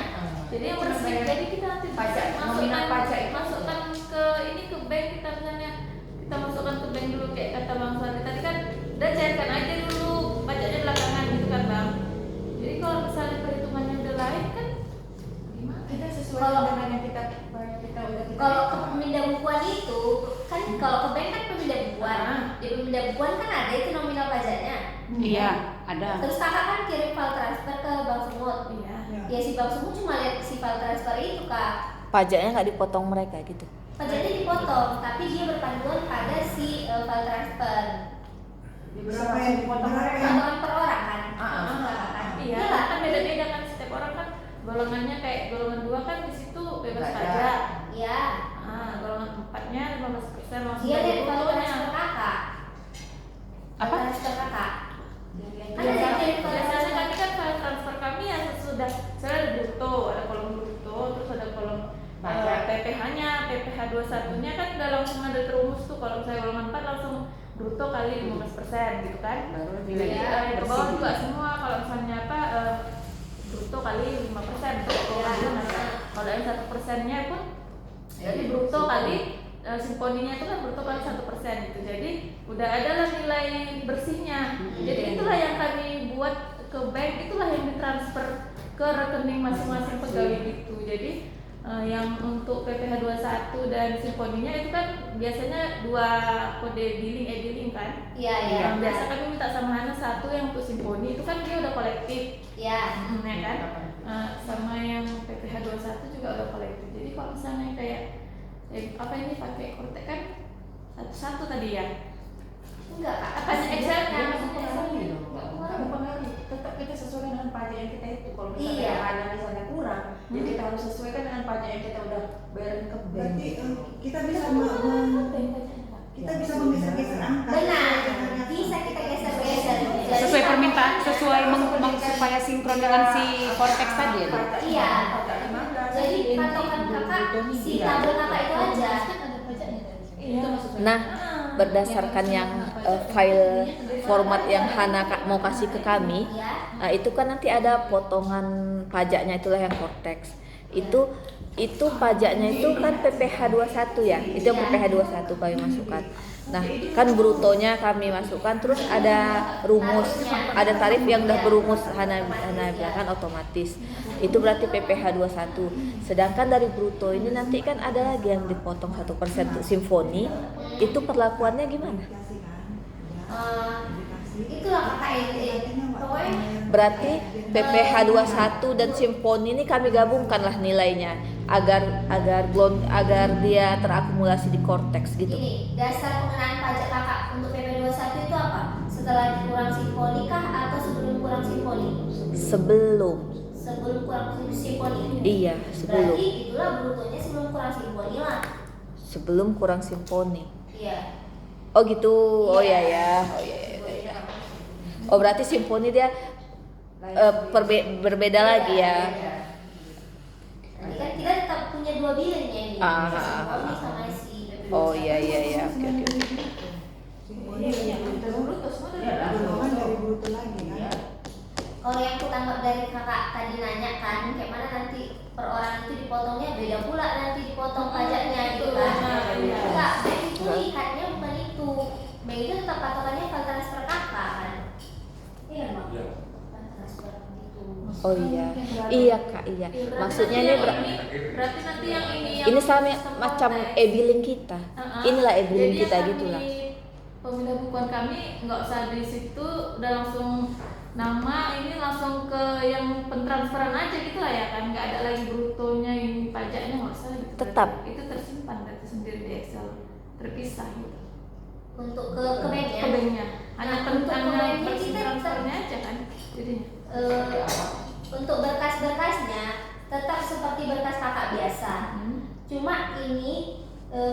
Jadi yang bersih, jadi kita nanti Pajak, nominal pajak itu. masukkan ke ini ke bank, kita misalnya kita masukkan ke bank dulu kayak kata Bang Sandi tadi kan, udah cairkan aja dulu pajaknya belakangan gitu kan Bang. Jadi kalau misalnya perhitungannya udah lain kan gimana? Kita sesuai dengan yang kita udah kita. Kalau ke pemindah bukuan itu kan kalau ke bank kan pemindah bukuan. Di pemindah bukuan kan ada itu nominal pajaknya. Iya, ada. Terus kakak kan kirim file transfer ke Bank Sumut. Iya. Ya si Bank Sumut cuma lihat si file transfer itu Kak. Pajaknya nggak dipotong mereka gitu. Pajaknya dipotong, tapi dia berpanduan pada si file transfer. Berapa yang dipotong mereka? Potongan per orang kan? Iya, Iyalah. kan beda-beda kan setiap orang kan golongannya kayak golongan 2 kan di situ bebas Pajak. pajak. Iya. Golongan 4-nya 15% langsung Dia dari lihat file brutonya. transfer kakak. Apa? File transfer kakak. Kan ada Biasanya yang file biasanya transfer. kami kan file transfer kami ya sudah, saya ada bruto, ada kolom bruto, terus ada kolom PPh-nya, PPh 21-nya kan udah langsung ada terumus tuh, kalau misalnya golongan 4 langsung bruto kali 15% gitu kan. Baru Jadi nilai ke bawah juga semua kalau misalnya bruto kali 5% kalau yang 1%-nya pun jadi bruto kali simponinya itu kan bruto kali 1% gitu. Jadi udah ada lah nilai bersihnya. Jadi itulah yang kami buat ke bank, itulah yang ditransfer ke rekening masing-masing pegawai gitu. Jadi yang untuk PPh 21 dan simponinya itu kan biasanya 2 kode billing e-billing kan. Iya. Yang biasa kami minta sama Hana 1 yang untuk simponi itu kan dia udah kolektif. Iya. Ya kan? Sama yang PPh 21 juga udah kolektif. Jadi kalau misalnya kayak apa ini pakai Cortex kan satu tadi ya? Enggak, Kak. Apa Excel-nya? Nggak mempengaruhi. Tetap kita sesuaikan dengan pajak yang kita itu. Kalau misalnya Iya. ada misalnya kurang, jadi kita harus sesuaikan dengan pajak yang kita udah bayarin ke bank. Berarti kita bisa kita bisa menggeser-geser angka. Benar. Bisa kita geser-geser. Sesuai permintaan, sesuai supaya sinkron dengan si Cortex tadi ya. Iya. Jadi patokan kakak si tabel kakak itu aja. Nah, berdasarkan yang file format yang Hana mau kasih ke kami, Iya. itu kan nanti ada potongan pajaknya, itulah yang Cortex. Itu pajaknya itu kan PPh 21 ya. Itu yang PPh 21 kami masukkan. Nah, kan brutonya kami masukkan, terus ada rumus, ada tarif yang udah berumus Hana bilang kan otomatis. Itu berarti PPh 21. Sedangkan dari bruto ini nanti kan ada lagi yang dipotong 1% untuk simfoni. Itu perlakuannya gimana? Itulah kakak pokoknya Berarti PPh 21 dan simfoni ini kami gabungkanlah nilainya agar dia terakumulasi di Cortex gitu. Ini dasar pengenaan pajak kakak untuk PP 21 itu apa? Setelah kurang simponi kah atau sebelum kurang simponi? Sebelum. Sebelum kurang simponi. Iya, sebelum. Berarti itulah brutonya sebelum kurang simponi lah. Sebelum kurang simfoni. Iya. Oh gitu. Oh Iya. ya. Oh berarti simfoni dia berbeda lagi ya. Nanti kan kita tetap punya 2 billing ya ini. Simponi sama si PP 21. Oh iya. Oke. Golongan dari bruto lagi kan. Kalau yang aku tangkap dari kakak tadi nanya kan, kayak mana nanti per orang itu dipotongnya beda pula nanti dipotong pajaknya gitu kan. Enggak, bank itu lihatnya bukan itu. Bank itu tetap patokannya file transfer kakak kan. Iya kan, Bang? Iya. File transfer gitu. Oh iya Kak, iya. Maksudnya ini berarti nanti yang ini sama macam e-billing kita. Inilah e-billing Jadi kita yang gitulah. kami pemindah bukuan kami nggak usah di situ, udah langsung nama ini langsung ke yang pentransferan aja gitu lah ya kan, nggak ada lagi brutonya ini pajaknya nggak usah gitu. Tetap. Itu tersimpan berarti sendiri di Excel terpisah gitu. Untuk ke banknya. Ke banknya. Hanya Nah, untuk ke banknya hanya kita transfernya aja kan jadinya. Untuk berkas-berkasnya tetap seperti berkas kakak biasa. Cuma ini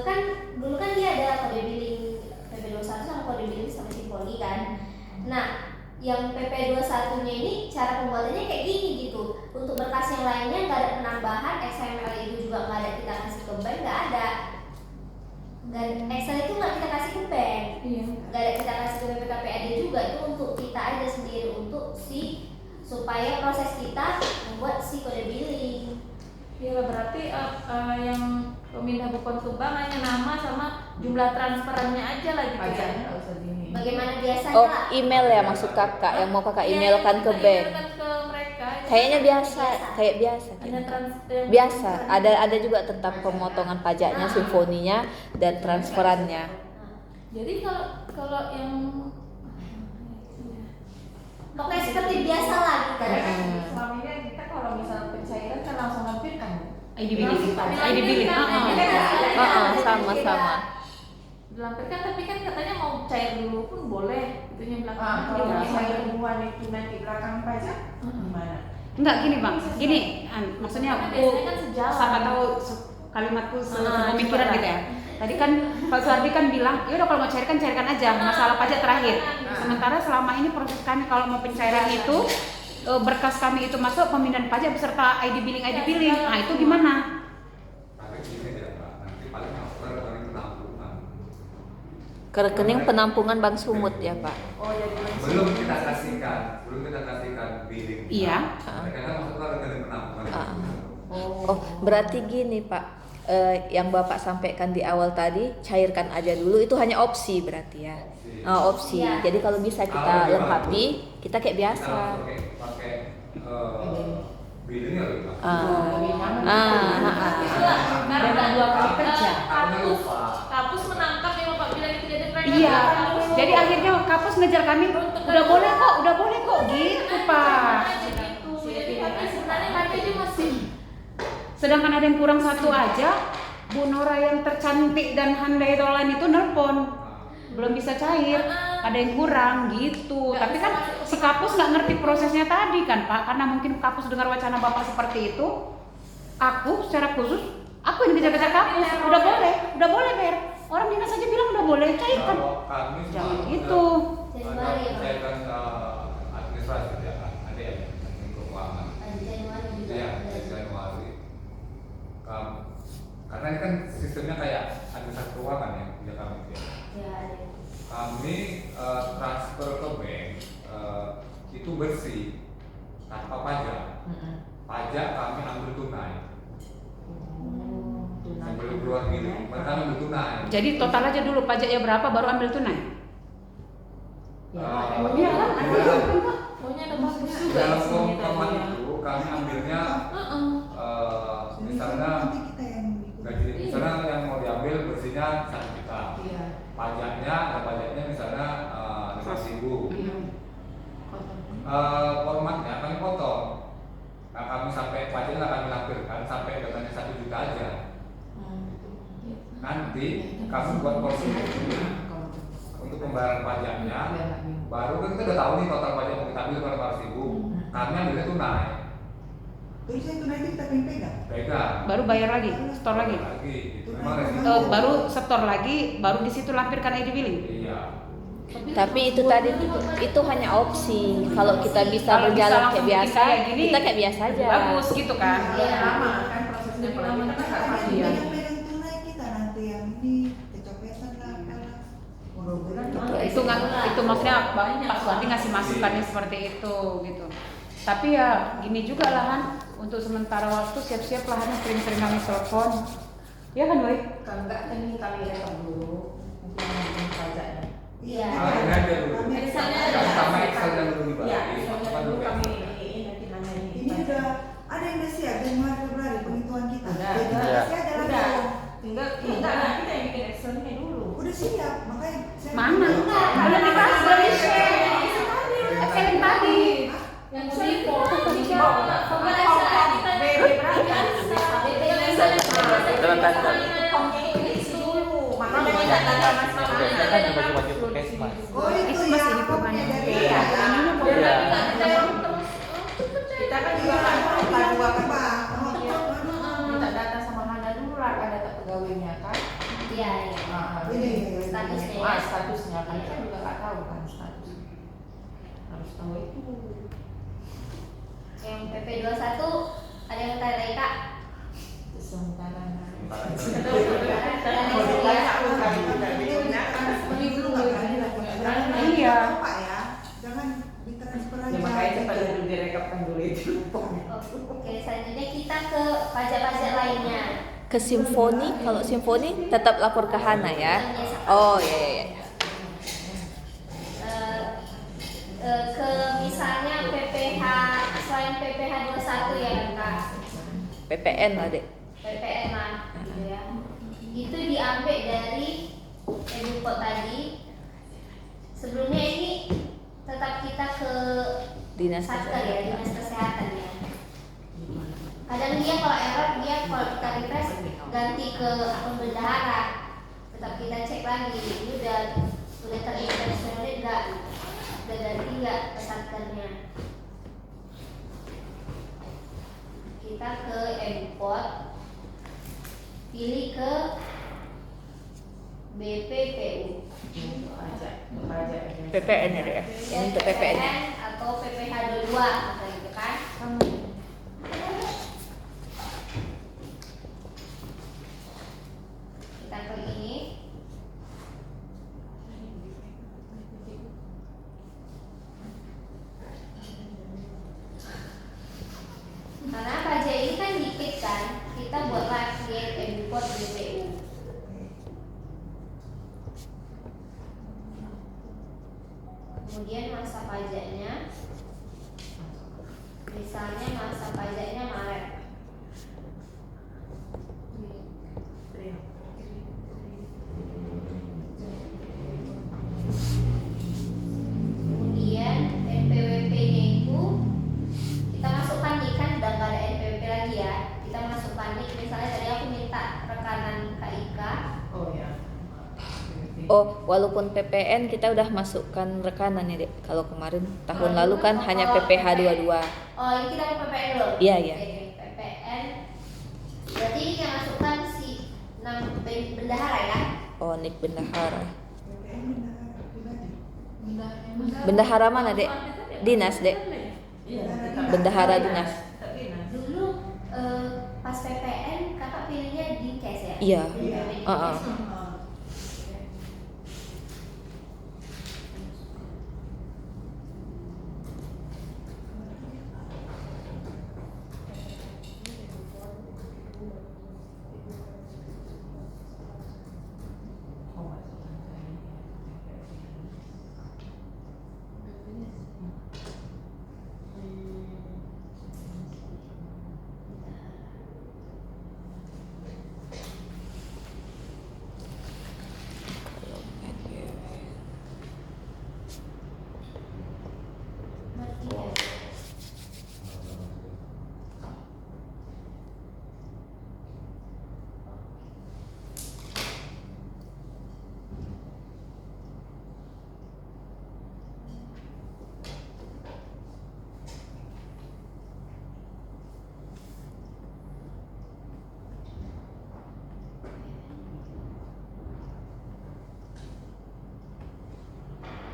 kan dulu kan dia ada kode billing PP 21 sama kode billing sama simponi kan. Nah, yang PP 21 nya ini cara pembuatannya kayak gini gitu. Untuk berkas yang lainnya nggak ada penambahan, XML itu juga nggak ada kita kasih ke bank, nggak ada. Dan Excel itu nggak kita kasih ke bank, Iya. nggak ada kita kasih ke BPKPAD juga, itu untuk kita aja sendiri untuk supaya proses kita membuat si kode billing. Iya berarti yang pemindah bukuan ke bank hanya nama sama jumlah transferannya aja lah gitu ya. Pajaknya nggak usah gini. Bagaimana biasanya Oh, lah. email ya maksud kakak yang mau kakak Iya, emailkan yang ke kita bank. emailkan ke mereka. Kayaknya biasa. Hanya transfer. Biasa. Ada juga tentang pemotongan pajaknya, simfoninya dan transferannya. Jadi kalau yang Pokoknya seperti biasa lah gitu. Selama ini kita kalau misal pencairan kan langsung lampirkan. ID billing. ID billing. Sama. dilampirkan, tapi kan katanya mau cair dulu pun boleh, itunya belakangan. Kalau Gimana? misalnya hubungan itu nanti belakang pajak, gimana? Enggak gini bang, gini maksudnya Karena aku biasanya kan sejalan. siapa tahu kalimatku sepemikiran gitu ya. Tadi kan Pak Suhardi kan bilang, ya udah kalau mau cairkan aja, masalah pajak terakhir. Sementara selama ini proses kami kalau mau pencairan itu berkas kami itu masuk pemindahan pajak beserta ID billing. Nah itu gimana? Tarif ini ya. Ke rekening penampungan Bank Sumut ya Pak. Oh jadi belum kita kasihkan billing. Iya. Mereka kan maksudnya rekening penampungan. Oh, berarti gini Pak, yang Bapak sampaikan di awal tadi, cairkan aja dulu, itu hanya opsi berarti ya. Opsi. Iya. Jadi kalau bisa kita Kalau lengkapi, kita kayak Kita biasa. pakai billing ya lebih bagus. Memang 2 kali kerja. Kapus menangkap yang Bapak bilang itu jadi mereka. Iya. Jadi akhirnya Kapus ngejar kami, udah boleh kok gitu Pak. Gitu. Jadi kami sebenarnya kami aja masih Sedangkan ada yang kurang satu aja, Bu Nora yang tercantik dan handai tolan itu nelpon, belum bisa cair, ada yang kurang gitu. Tapi kan si Kapus nggak ngerti prosesnya tadi kan Pak, karena mungkin Kapus dengar wacana Bapak seperti itu. Aku secara khusus, aku yang kejar-kejar Kapus, udah boleh Ber. Orang dinas saja bilang udah boleh, cairkan. Kalau kami Jangan cuma gitu. Januari ya, Pak? cairkan administrasi ya, ada yang keuangan. Januari juga. Iya, Januari. Karena ini kan sistemnya kayak administrasi keuangan ya, punya kami ya. Ya, ada. Kami transfer ke bank itu bersih tanpa pajak. Pajak kami ambil tunai. Sebelum keluar billing, mereka ambil tunai. Jadi total aja dulu pajaknya berapa, baru ambil tunai. Iya kan? Pokoknya ada bagus juga. Dalam di sini format tadi. itu kami ambilnya misalnya nanti kita yang ikut. gaji, misalnya yang mau diambil bersihnya 1 juta. Iya. Pajaknya ada pajaknya misalnya 5.000. Iya. Formatnya kami potong. Nah, kami sampai pajaknya kami lampirkan sampai dengan 1 juta aja. Nanti kami buat prosedur untuk pembayaran pajaknya. Baru kan kita udah tahu nih total pajak yang kita ambil berapa 100.000. Kami ambilnya tunai. Terus yang tunai itu kita pengen pegang. Pegang. Baru bayar lagi, store lagi. Itu memang resiko. Baru setor lagi, baru di situ lampirkan ID billing. Iya. Tapi itu tadi itu hanya opsi. Kalau kita bisa Kalau bisa berjalan langsung kayak bikin biasa, kayak gini, kita kayak biasa aja. Bagus gitu kan. Iya. Lama kan prosesnya kalau kita kan nggak pasti Iya. Yang pegang tunai kita nanti yang ini kecopetan lah apalah. bulan Itu nggak, itu maksudnya Pak Suwandi ngasih masukannya seperti itu gitu. Tapi ya gini juga lahan, untuk sementara waktu siap-siap lahannya sering-sering kami telepon. Ya kan Boy? kalau enggak kan ini kami rekam dulu mungkin yang pajaknya. Iya. Ini aja dulu. Misalnya Yang pertama Excel yang dulu Iya, dibagi. soalnya apa dulu dulu kami Excel? ini nanti nanya Ini udah ada yang udah siap Januari Februari penghitungan kita. Udah. Jadi Iya. masih ada lagi. Udah. yang tinggal nah, kita yang bikin Excelnya dulu. Udah siap, makanya saya Mana? Enggak. Belum dikasih, belum di-share. Excel yang tadi. Yang di foto juga. Pokoknya kita Jalan tanda. makanya kita tanda masalah. Biasanya kan bagi-bagi puskesmas. Oh itu masih ya, hitungannya. dari Iya. Iya. Kita kan juga kan dua kan Pak. minta data sama Hana dulu lah, ada data pegawainya kan. Iya, iya. Nah, Ini Statusnya. statusnya kan kita juga nggak tahu kan status. Harus tahu itu. Yang PP 21 ada yang tanya lagi Kak. Sementara. Iya. Pak ya, jangan ditransfer aja. Ya makanya cepat dulu direkapkan dulu itu. Oke, selanjutnya kita ke pajak-pajak lainnya. Ke Simfoni, kalau Simfoni tetap lapor ke Hana ya. Oh iya iya. iya. Ke misalnya PPH selain PPH 21 ya Kak. PPN lah dek. PPN lah gitu ya. Itu diambil dari Edupot tadi. Sebelumnya ini tetap kita ke Dinas Satker ya, Kesehatan. Dinas Kesehatan ya. Kadang dia kalau error dia kalau kita refresh ganti ke akun bendahara. Tetap kita cek lagi ini udah terintegrasional enggak? Udah ganti enggak ke Satkernya? Kita ke Edupot, pilih ke BPPU. PPN ya dek. Ya. Ini untuk PPN ya. Atau PPH 22 gitu kan? Kita klik ini. Karena pajak ini kan dikit kan, kita buatlah create import BPU. Kemudian masa pajaknya, misalnya masa pajaknya Maret. Kemudian NPWP-nya itu kita masukkan nih, kan udah nggak ada NPWP lagi ya. Kita masukkan nih, misalnya tadi aku minta rekanan KIK. Oh ya. Oh, walaupun PPN kita udah masukkan rekanan ya, Dek. Kalau kemarin tahun lalu kan hanya PPH 22. Oh, ini kita mau PPN dulu. Iya, iya. Oke, PPN. Berarti ini yang masukkan si bendahara ya. Oh, nik bendahara. PPN bendahara pribadi. Bendahara mana, Dek? Dinas, Dek. Iya. Bendahara dinas. Dulu pas PPN kakak pilihnya Dinkes ya? Iya. Iya. Heeh. Ngerti ya?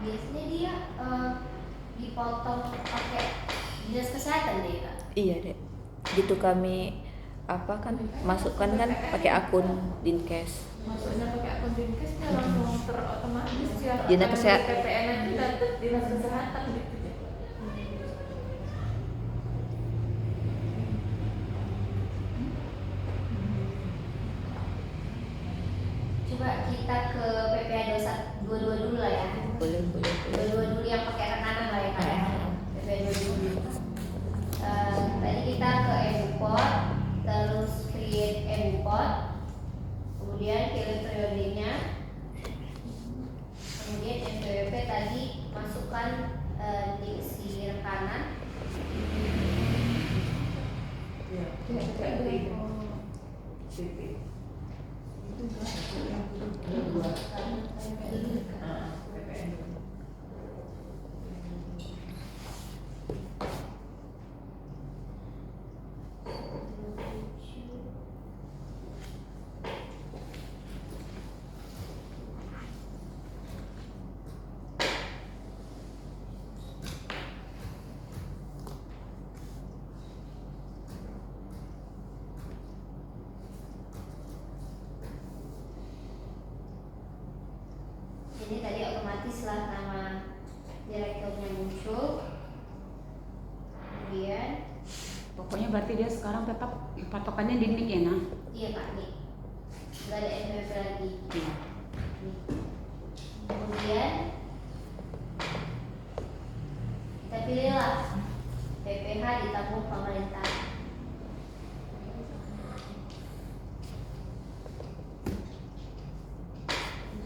Biasanya dia dipotong pakai dinas kesehatan deh kak. Iya, Dek. Gitu kami apa kan masukkan kan pakai akun Dinkes. Maksudnya pakai akun Dinkes dia langsung terotomatis ya. Dinas Kesehatan. PPN aja dan dinas kesehatan gitu ya. Coba kita ke PPA 22 dulu lah ya. Boleh, boleh, boleh. 22 dulu yang pakai rekanan lah ya kak ya. PPA 22. Tadi kita ke import, terus create import, kemudian pilih periodenya, kemudian NPWP tadi masukkan diksi rekanan. Iya. PP. Ada dua. PPN. Ini tadi otomatis lah nama direkturnya muncul. Kemudian Pokoknya berarti dia sekarang tetap patokannya di NIK ya, nah. iya kak nih, nggak ada NPWP lagi. Iya. Nih. Kemudian kita pilihlah PPH ditanggung pemerintah.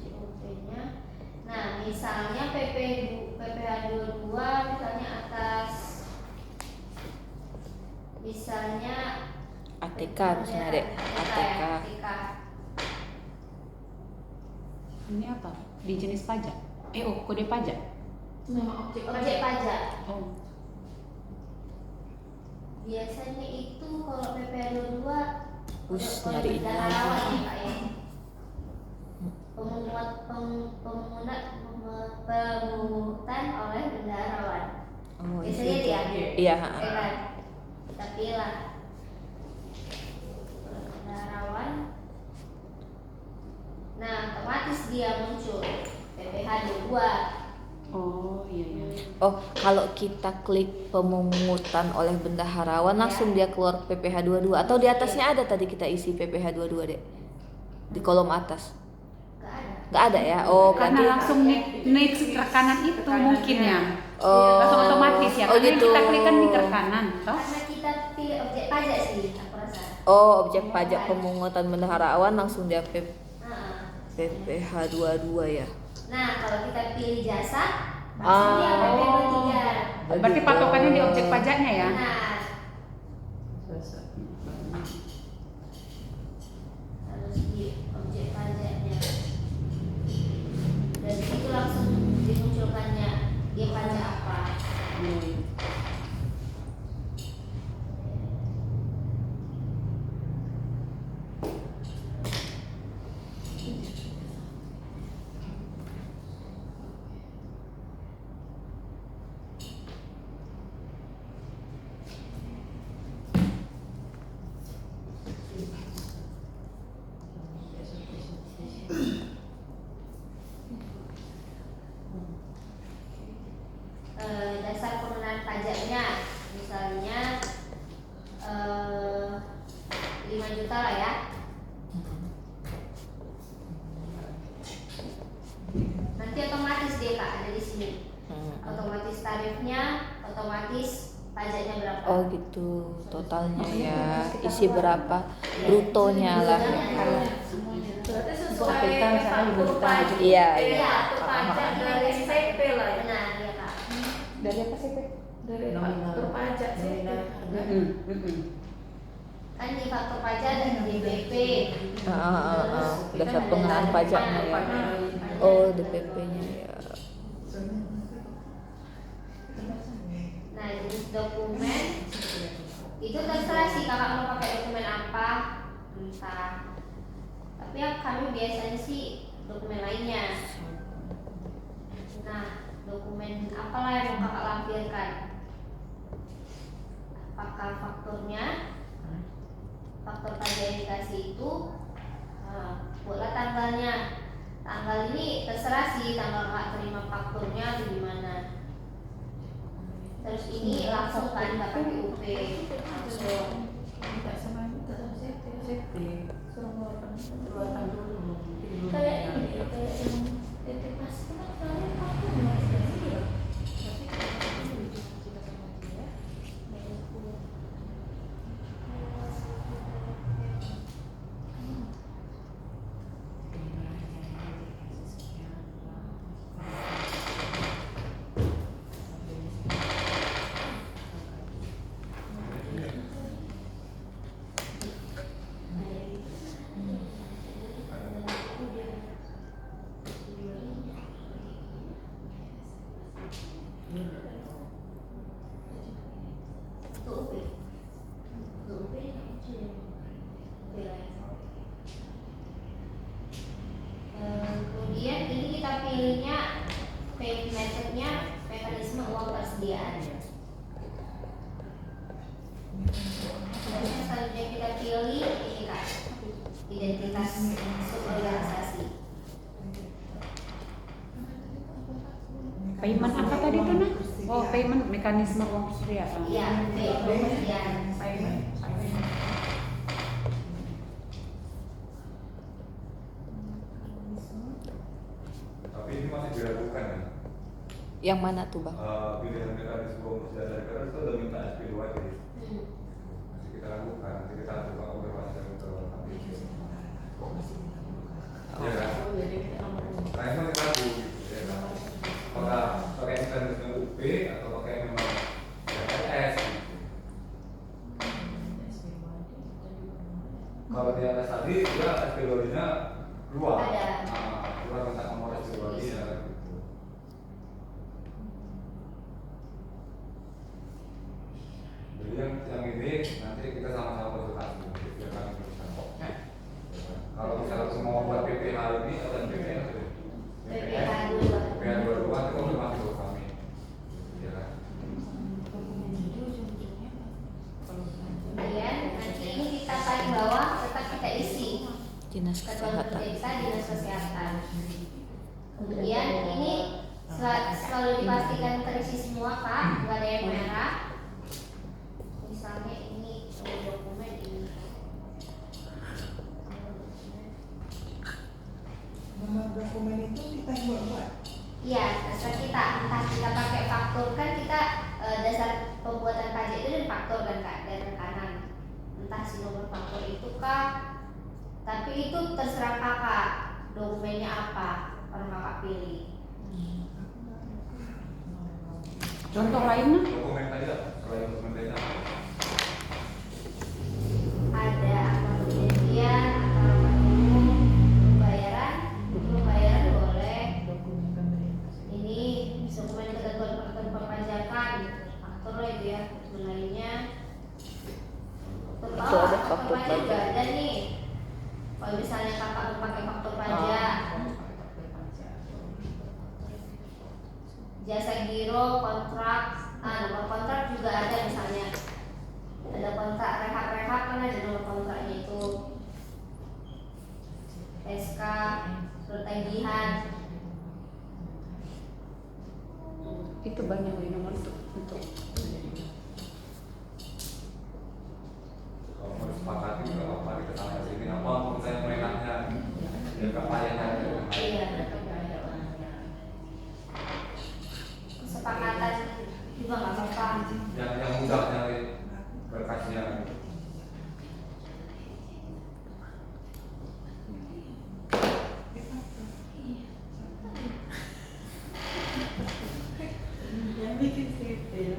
JOP-nya. Nah, misalnya PPH 22 misalnya atas misalnya ATK misalnya, Dek. ATK. ATK. Ini apa? Di jenis pajak. Kode pajak. Nama objek Objek pajak. Oh. Biasanya itu kalau PPH 22 Us, udah nyariin bendaharawan lagi. ya, Kak, ya. Pemungutan oleh bendaharawan. Oh, Biasanya itu. dia. Iya, Ya kan? Tapi lah bendaharawan. Nah, otomatis dia muncul PPH 22. Oh, iya iya. Oh, kalau kita klik pemungutan oleh bendaharawan langsung dia keluar PPh 22 atau di atasnya ada tadi kita isi PPh 22 deh. Di kolom atas. Nggak ada ya? Oh, Karena berarti langsung next ke kanan itu mungkin ya. oh, Langsung otomatis ya. Oh, Karena gitu. kita klik kan di ke kanan, toh? Karena kita pilih objek pajak sih, aku rasa. Oh, objek pajak pemungutan bendaharawan langsung dia Nah, PPh 22 ya. nah kalau kita pilih jasa, Ah. langsung dia PP 23. Berarti patokannya di objek pajaknya ya. Nah, harus di objek pajaknya. Dan itu langsung dimunculkannya dia pajak apa. Dasar pengenaan pajaknya misalnya 5 juta lah ya. Nanti otomatis dia Kak ada di sini. Otomatis tarifnya, otomatis pajaknya berapa. Oh gitu, totalnya ya. Isi berapa? Brutonya lah. Berarti sesuai Kita misalnya faktur juta. pajak. Iya, Eh, iya. faktur pajak dari CP lah ya. Benar ya Kak. Dari apa sih, Pe? Dari Nominal. faktur pajak CP. Nominal harga. Kan di faktur pajak dan DPP. Dasar pengenaan pajaknya ya. Oh, DPP-nya ya. Nah, jenis dokumen itu terserah sih kakak mau pakai dokumen apa, entah. Tapi ya kami biasanya sih dokumen lainnya. Nah, dokumen apalah yang mau kakak lampirkan? Apakah fakturnya? Faktur pajak yang dikasih itu buatlah tanggalnya. Tanggal ini terserah sih tanggal kakak terima fakturnya atau gimana. Terus ini langsung kan nggak pakai UP langsung. Tidak sama CP. Suruh ngeluarkan. Keluarkan dulu. Kayak ini, kayak yang DP pasti kan kalian faktur mas dari dia. Tapi kita sama dia. Itu UP. Itu UP. Kemudian ini kita pilihnya payment methodnya mekanisme uang persediaan. Dan selanjutnya kita pilih ini Kak, identitas suborganisasi. Payment apa tadi tuh nah? Oh, payment mekanisme uang persediaan. Iya, payment persediaan. Payment. Tapi ini masih diragukan ya. Yang mana tuh, Bang? Pilihan mekanisme persediaan dari karena itu udah minta SP2 jadi masih kita lakukan. Nanti kita coba observasi dari ke kami. Ya kan? Nah itu masih ragu gitu ya kan? Apakah pakai mekanisme UP atau pakai memang PNS gitu. Kalau di atas tadi dia SP2-nya 2. Ada. Kurang minta nomor SP2-nya kan gitu. Jadi yang ini nanti kita sama-sama konsultasi biar kami teruskan. Kalau misalnya mau buat PPH ini atau PPH PPH 2. PPH 22 itu konfirmasi ke kami. Ya kan? Kemudian nanti ini kita paling bawah tetap kita isi Dinas ketentuan Kesehatan. kerja kita dinas kesehatan. Kemudian ini Selalu dipastikan terisi semua Kak, nggak ada yang merah. Misalnya ini dokumen ini. Nama dokumen itu kita yang buat. Iya, dasar kita, entah kita pakai faktur kan kita dasar pembuatan pajak itu dari faktur kan Kak, dari rekanan. Entah si nomor faktur itu Kak, tapi itu terserah Kakak dokumennya apa, orang Kakak pilih. Contoh lainnya? Dokumen tadi apa? Selain dokumen tadi apa? Ada akta perjanjian, akta rapat umum, pembayaran boleh. Ini dokumen ketentuan peraturan perpajakan, faktur lah itu ya, lainnya. Itu ada faktur pajak pajak. ada nih. Kalau misalnya kakak mau pakai faktur pajak, jasa giro, kontrak, nomor kontrak juga ada misalnya. Ada kontrak rehab kan ada nomor kontraknya itu. SK, surat tagihan. Itu banyak di nomor untuk Kalau mau disepakati juga apa kita sampai sini apa menurut saya enaknya ya kepayanya Iya. Kesepakatan juga nggak apa-apa. yang mudah nyari berkasnya. Yang bikin skrip ya.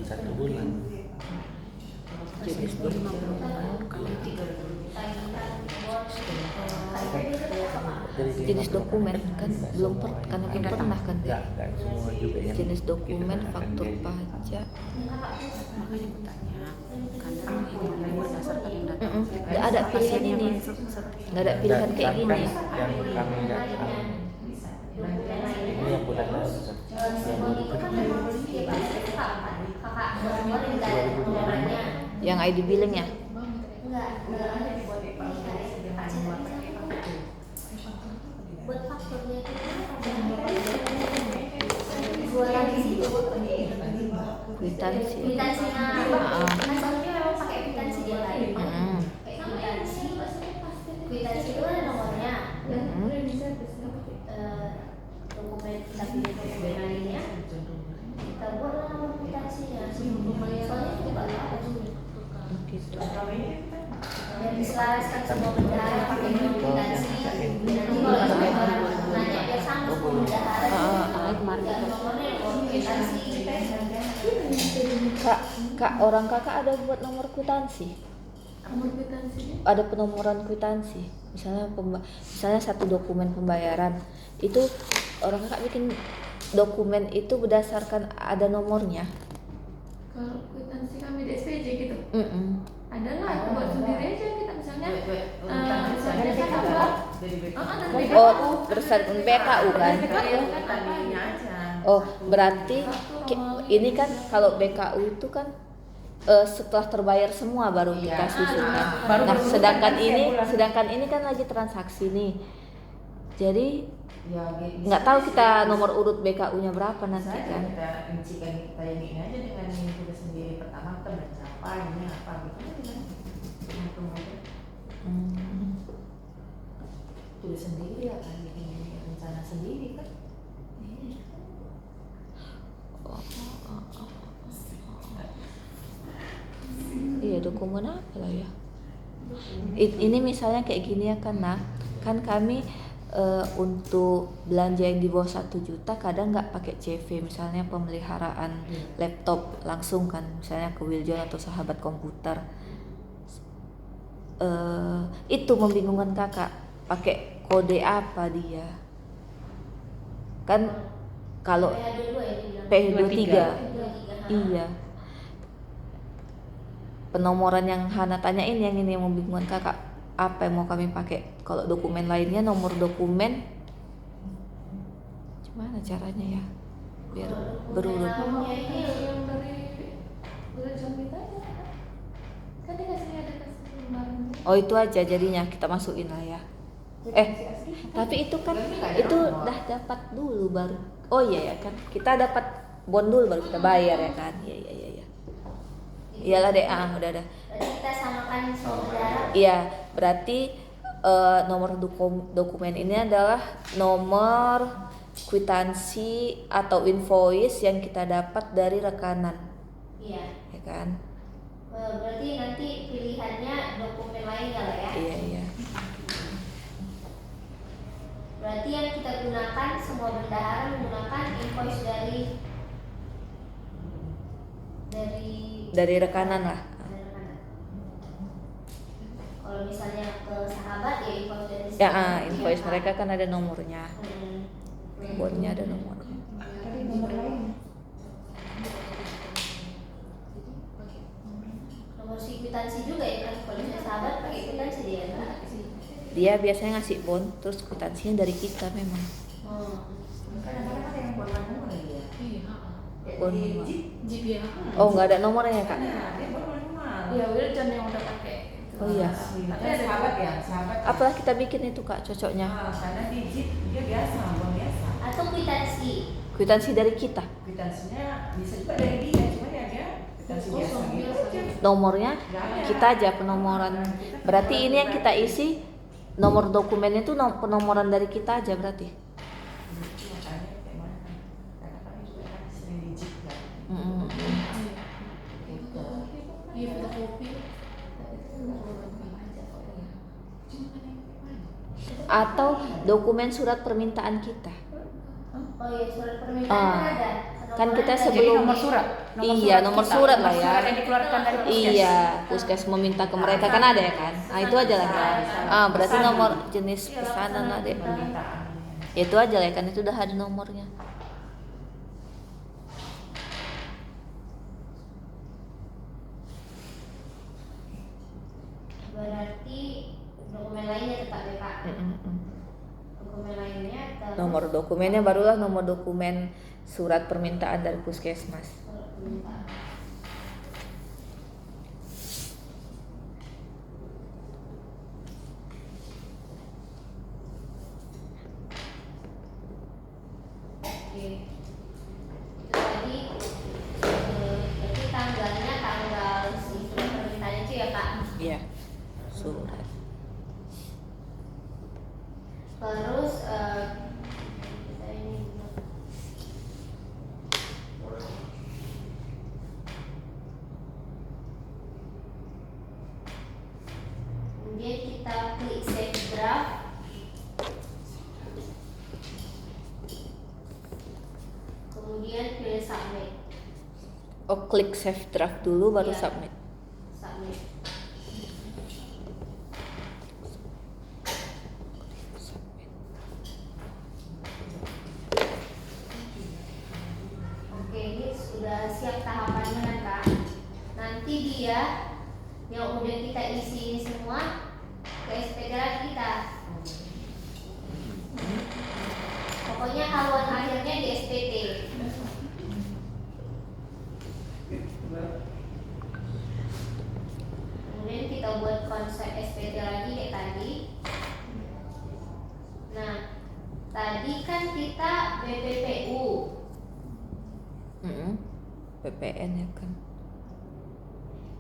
Satu bulan. Jenis dokumen kali 3. jenis dokumen kan belum karena belum pernah kan Enggak semua juga yang jenis dokumen kita faktur kenakan pajak Makanya bertanya karena ini berdasarkan yang data. nggak ada pilihan ini nggak ada pilihan Dan kayak gini yang kami nggak tahu ini yang bulan lalu Simbol itu kan memang dia pasti kakak nomor yang nomornya. yang ID billingnya Enggak ada dibuat buat fakturnya itu buatan di situ kwitansi kwitansinya kan soalnya memang pakai kwitansi dia lain kwitansi itu ada nomornya dokumen kita pilih dokumen lainnya kita buatlah nomor kwitansinya soalnya itu juga ada gitu. dan diselaraskan semua bendahara pakai nomor kwitansi nanti kalau orang nanya biar sama semua bendahara nomornya nomor kwitansi kak orang kakak ada buat nomor kwitansi Nomor kwitansinya? ada penomoran kwitansi misalnya misalnya satu dokumen pembayaran itu orang kakak bikin dokumen itu berdasarkan ada nomornya Kalau kwitansi kami di SPJ gitu. Adalah Ada. buat sendiri aja kita misalnya. Dari BKU. oh berdasarkan BKU kan Tadinya aja. oh berarti ini kan kalau BKU itu kan setelah terbayar semua baru kita susunkan. Baru Nah, berurutan sedangkan kan ini kan lagi transaksi nih. Jadi Ya, gitu. nggak tahu kita nomor urut BKU-nya berapa nanti Bisa aja kan. kita rincikan kita ini aja dengan ini kita sendiri. Pertama kita baca apa ini apa gitu aja kan. Kemudian tulis sendiri akan bikin ini rencana sendiri kan. Iya dokumen apa lah ya? Ini misalnya kayak gini ya kan, nah kan kami untuk belanja yang di bawah 1 juta kadang nggak pakai CV, misalnya pemeliharaan laptop langsung kan, misalnya ke Wiljon atau Sahabat Komputer. Itu membingungkan kakak, pakai kode apa dia? Kan kalau P23, iya. Penomoran yang Hana tanyain yang ini yang membingungkan kakak, apa yang mau kami pakai? Kalau dokumen lainnya nomor dokumen Gimana caranya ya? Biar Kalau berurut. dokumen lainnya ini yang dari bulan Jumita kan dia kasih ada kasih lembaran. Oh itu aja jadinya kita masukin lah ya. Tapi itu kan itu udah dapat dulu baru. Oh iya ya kan kita dapat bond dulu baru kita bayar ya kan. Iya. Iyalah deh, udah. berarti kita samakan semua bendahara. Iya, berarti nomor dokumen ini adalah nomor kwitansi atau invoice yang kita dapat dari rekanan, Iya. ya kan? Berarti nanti pilihannya dokumen lainnya lah ya. Iya. Berarti yang kita gunakan semua bendahara menggunakan invoice Dari rekanan lah. mana? Kalau misalnya ke sahabat ya invoice dari Ya, sahabat. invoice Iya, mereka kan ada nomornya, Hmm. bondnya ada nomornya. Tadi nomor lain. Nomor si kwitansi juga ya kan, kalau misalnya sahabat pakai kwitansi dia kan? Dia biasanya ngasih bond, terus kwitansinya dari kita memang. Kadang-kadang ada yang buat nomor ya. Iya. Bond Di manual. Jeep Jeep ya. Oh nggak ada nomornya kak? ada, dia buat manual. Iya, Wildan yang udah pakai. Oh iya. Tapi Ada ada sahabat ya, sahabat. Apalah kita bikin itu kak cocoknya? Karena di Jeep dia biasa, buat biasa. Atau kwitansi. Kwitansi dari kita. Kwitansinya bisa juga dari dia, cuma ya dia kwitansi biasa gitu. Nomornya kita aja penomoran. Berarti ini yang kita isi nomor dokumennya itu penomoran dari kita aja berarti. Makanya kayak mana? Karena kami juga kan sering di Jeep kan. Gitu. Iya, fotokopi. Atau dokumen surat permintaan kita. Oh iya, surat permintaan Ah. kan ada. Kan kita Jadi sebelum nomor surat. Iya, nomor surat lah ya. Surat yang dikeluarkan dari puskes. Iya, puskes meminta ke mereka kan ada ya kan. Nah itu aja lah kan. Berarti nomor jenis pesanan ada. Permintaan. Itu aja lah ya kan, itu udah ada nomornya. Berarti dokumen lainnya tetap ya Kak. Dokumen lainnya terus Nomor dokumennya barulah nomor dokumen surat permintaan dari puskesmas. surat permintaan. Oke. Itu tadi berarti tanggalnya tanggal si surat permintaan itu ya Kak. Iya, surat. Terus kita ini kemudian kita klik save draft. Kemudian pilih submit. Oh, klik save draft dulu baru Iya. submit. Submit. Oke, ini sudah siap tahapannya kan Kak. Nanti dia yang udah kita isi semua ke SPT lagi kita. Pokoknya haluan akhirnya di SPT. Kemudian kita buat konsep SPT lagi kayak tadi. Nah, tadi kan kita BPPU. PPN ya kan.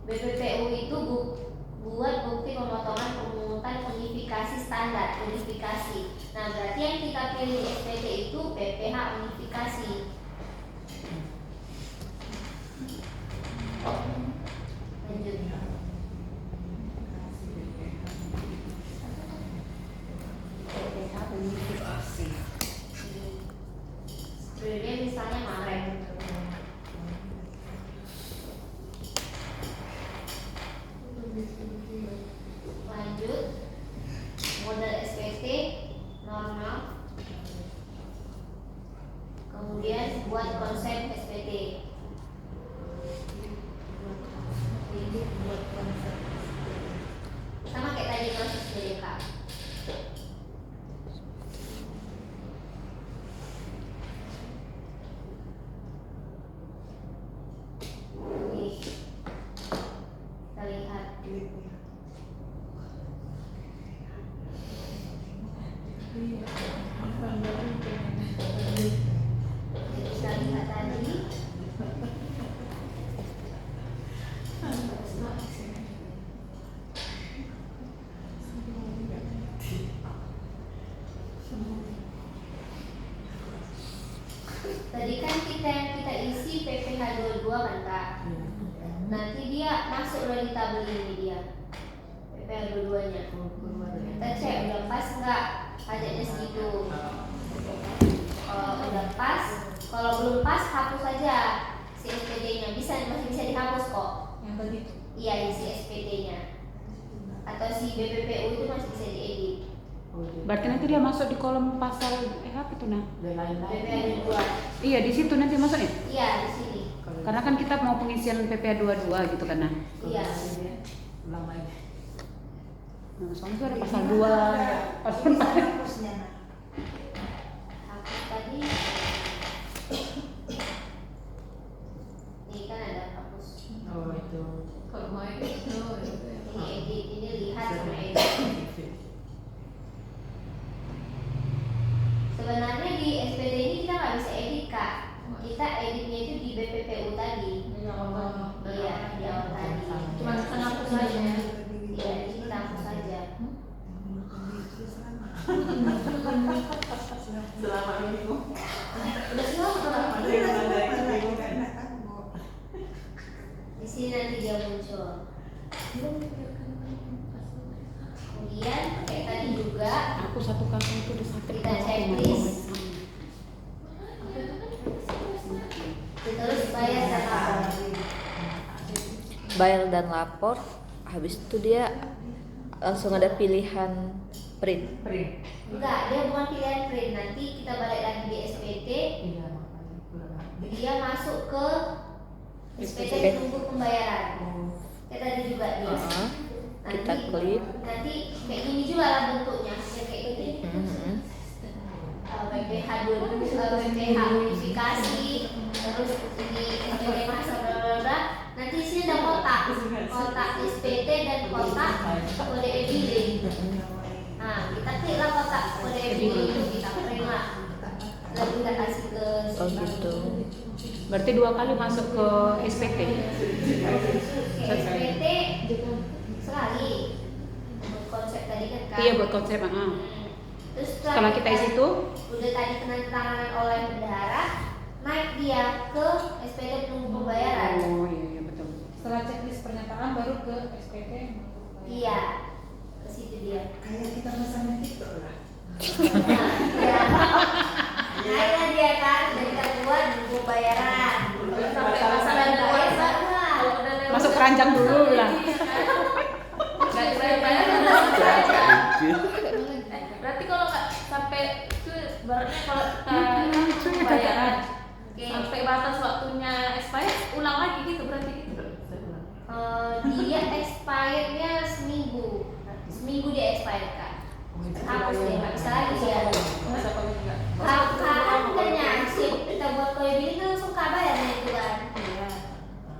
BPPU itu buat bukti pemotongan pemungutan unifikasi standar unifikasi. Nah, berarti yang kita pilih di SPT itu BPH unifikasi. Lanjut. PPH unifikasi. Periode misalnya Maret. Lanjut. Modal SPT normal. Kemudian buat konsep SPT. Buat konsep. Sama kayak tadi proses BDK. nanti dia masuk realita beli ini dia PPh dua-duanya. Kita cek udah pas nggak pajaknya segitu. Kalau udah pas, kalau belum pas hapus aja si SPD-nya, masih bisa dihapus kok. Yang tadi itu. Iya, si SPD-nya atau si BPPU itu masih bisa diedit. Berarti nanti dia masuk di kolom pasal apa itu nah? BPH 2. Iya, di situ nanti masuknya. Iya, di sini. Karena kan kita mau pengisian PPh 22 gitu kan nah. Iya. Lama ini. Nah, soalnya itu ada pasal 2, pasal 4. Hapusnya, nah. Hapus tadi. Ini kan ada hapus. Oh itu. Kalau mau itu Ini edit, ini lihat sama edit. Sebenarnya di SPD ini kita nggak bisa edit kak. Kita editnya itu di BPPU tadi. Iya, di awal tadi. cuma bisa ngapus aja. Iya, ini kita hapus saja. Selama ini Bu. Udah semua Ada yang ada yang bingung kan? di sini nanti dia muncul. Kemudian kayak tadi juga Aku satu kali itu udah sakit. kita checklist. Terus bayar dan lapor. Bayar dan lapor, habis itu dia langsung ada pilihan print. Print. Enggak, dia bukan pilihan print. Nanti kita balik lagi di SPT. Iya makanya kurang. Dia masuk ke SPT tunggu pembayaran. Kayak tadi juga dia. Kita klik. Nanti kayak gini juga lah bentuknya, ya kayak gini. BPH dulu, BPH unifikasi, terus ini SPT masa bla bla bla. Nanti di sini ada kotak SPT dan kotak kode e-billing. Nah, kita klik lah kotak kode e-billing itu, kita print lah. Lalu kita kasih ke Oh gitu. Berarti 2 kali masuk ke SPT. SPT sekali. Konsep tadi kan kan. Iya buat konsep. Terus Setelah kita isi itu, udah tadi penandatanganan oleh bendahara, naik dia ke SPT penunggu pembayaran. oh iya betul. Setelah checklist pernyataan baru ke SPT. Iya, ke situ dia. Kayak kita pesan TikTok lah. Nah, iya. Naiklah dia kan, dan kita buat penunggu pembayaran. Sampai masalah Bayar baru lah. Masuk keranjang dulu bilang. Berarti kalau nggak sampai itu baratnya kalau kita pembayaran sampai batas waktunya expired ulang lagi gitu berarti gitu. Dia expirednya seminggu. Seminggu dia expired kan. Hapus dia, nggak bisa lagi dia. Kapan katanya sih kita buat kode billing kan langsung kabarnya itu kan.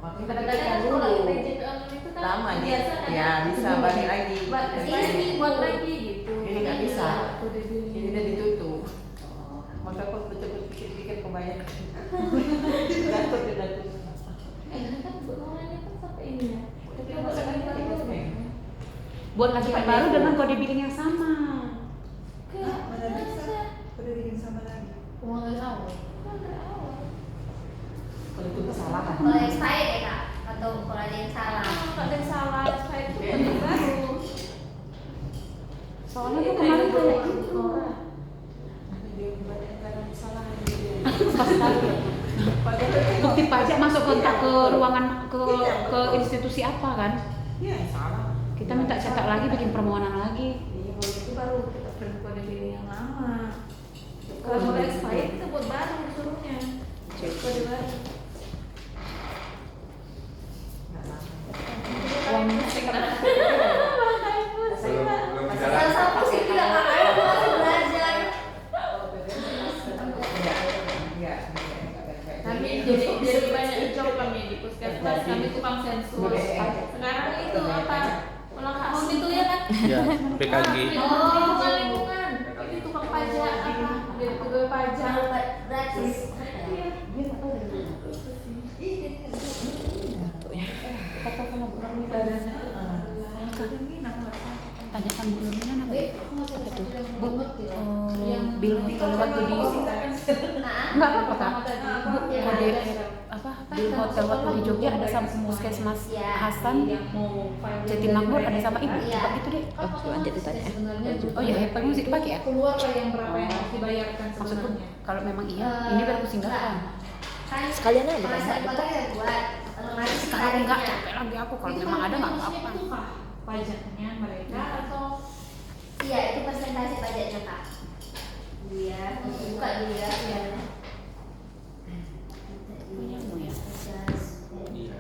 Kadang-kadang kalau kita JP online itu kan Lama nih. biasa kan Ya bisa balik lagi. ini buat lagi gitu. Ini nggak bisa. Kode billing. Ini udah ditutup. Maka aku betul-betul pikir-pikir pembayaran. Datuk dia datuk. Kan buat online kan sampai ini ya. Tapi kalau sekarang Buat lagi baru dengan kode billing yang sama. Mana bisa? Udah bikin sama lagi. uang dari awal. Kalau itu kesalahan. Kalau expired ya kak, atau kalau ada yang salah. Kalau ada yang salah, saya itu buat baru. Soalnya tuh kemarin kayak gitu. Dia kebanyakan kesalahan dia. Bukti pajak masuk kontak ke ruangan ke institusi apa kan? Iya salah. Kita minta cetak lagi, bikin permohonan lagi. Iya, kalau itu baru kita print kode billing yang lama. Kalau mau expired kita buat baru disuruhnya. Kode baru. Uang Belum bisa Salah pusing juga kak, aku masih belajar. Kami jadi banyak job kami di puskesmas, kami tukang sensus. Sekarang itu apa? Ulang tahun itu ya kan? Ya, PKG. Oh, lingkungan. Ini tukang pajak apa? Jadi pegawai pajak. Gratis. tanyakan Bu Nurmina apa? Aku masih ada satu yang Bu, banget gitu. Yang bil kalau waktu di Nah, enggak apa-apa Kak. Bu, Yang kode ada. apa di hotel waktu di Jogja ada sama puskesmas Hasan, Jatinangor ada sama ibu, coba gitu deh. Oh, lanjut ditanya. Oh ya, HP musik dipakai ya? Keluar lah yang berapa yang harus dibayarkan Maksudku sebenarnya. kalau memang iya, ini baru tinggalkan. Sekalian aja, Bang. Penghasilan keluarga ya buat otomatis si Kalau enggak tarifnya. capek lagi aku, kalau Itu memang kan ada nggak maksudnya apa-apa. itu kah pajaknya mereka atau Iya, itu persentase pajaknya kak. Iya, buka dulu ya. Punyamu ya? Iya.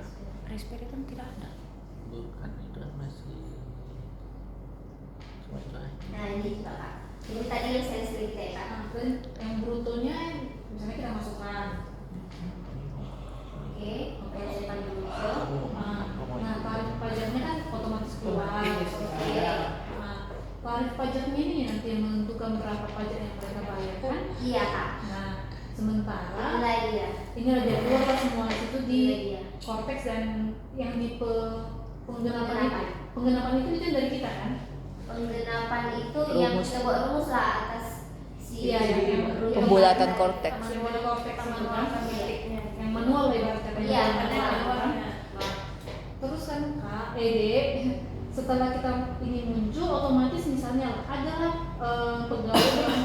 Respirator tidak ada. Bukan, itu kan masih cuma itu aja. Nah ini juga kak. Ini tadi yang saya cerita ya kak. dan yang brutonya misalnya kita masukkan. Oke, depan dulu. Nah, tarif pajaknya kan otomatis keluar. Oke. Nah, tarif pajaknya ini nanti yang menentukan berapa pajak yang mereka bayarkan. Iya kak. Nah, sementara Mulai dia. ini udah keluar kan semua itu di Mulai dia. Cortex dan yang di penggenapan Penggenapan. itu. Penggenapan itu dari kita kan? Penggenapan itu yang Rumus. kita buat rumus lah atas si Iya, yang Pembulatan Cortex. Pembulatan Cortex manual Iya. yang manual lah ibarat kata. Iya, manual. Terus kan Kak, setelah kita ini muncul otomatis misalnya adalah pegawai yang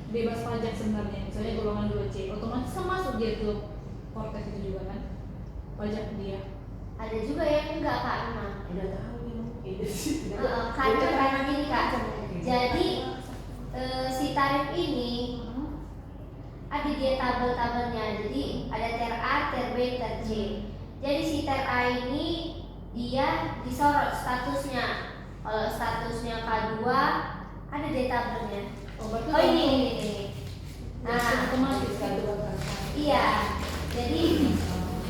bebas pajak sebenarnya, misalnya golongan 2C, otomatis kan masuk dia ke Cortex itu juga kan pajak dia. ada juga yang enggak kak memang. Udah tahu nih mungkin sih. Karena gini kak. Jadi si tarif ini ada dia tabel-tabelnya. Jadi ada ter A, ter B, ter C. Jadi si ter A ini dia disorot statusnya. Kalau statusnya K2 ada di tabelnya. Berarti Oh ini. nah otomatis kan. Iya. Jadi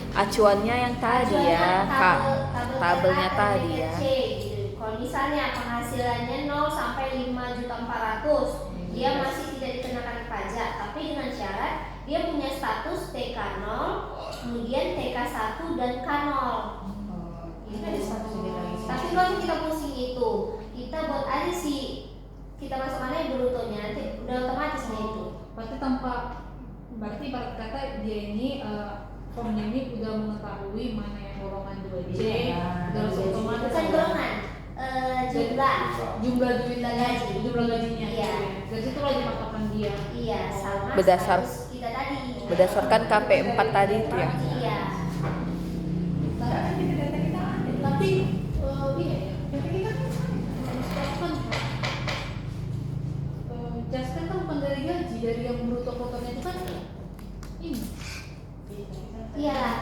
Acuannya yang tadi ya, Kak. Tabelnya tadi ya. C, gitu. Kalau misalnya penghasilannya 0 sampai 5.400.000, dia masih tidak dikenakan pajak, tapi dengan syarat dia punya status TK0, kemudian TK1 dan K0. Ini ada status ini lagi. Tapi kalau kita pusing itu, kita buat aja sih, kita masukkan aja brutonya, nanti udah otomatis nih itu. Berarti ibarat kata dia ini formnya ini udah mengetahui mana yang golongan 2C, Iya. udah langsung otomatis Bukan golongan, jumlah. jumlah gaji, jumlah gajinya. Iya. Gaji itu lagi patokan dia. Iya, sama Berdasar- status kita tadi. Berdasarkan KP4 tadi itu ya. Iya. Tapi iya ya, tapi kita kan Jasper kan bukan dari gaji, dari yang bruto kotornya itu kan ini. Iya lah,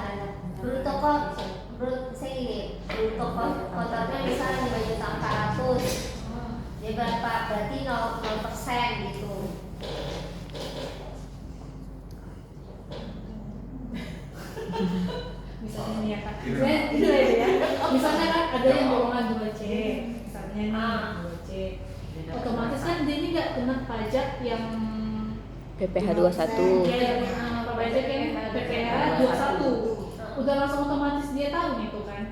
bruto kotornya misalnya 5.400.000, dia berapa? Berarti 0% gitu. Misalnya nih ya kan, misalnya kan ada yang golongan 2C, misalnya nih 2C, otomatis kan dia ini nggak kena pajak yang PPh 21. ya yang pajak yang PPh 21, udah langsung otomatis dia tahu nih tuh kan.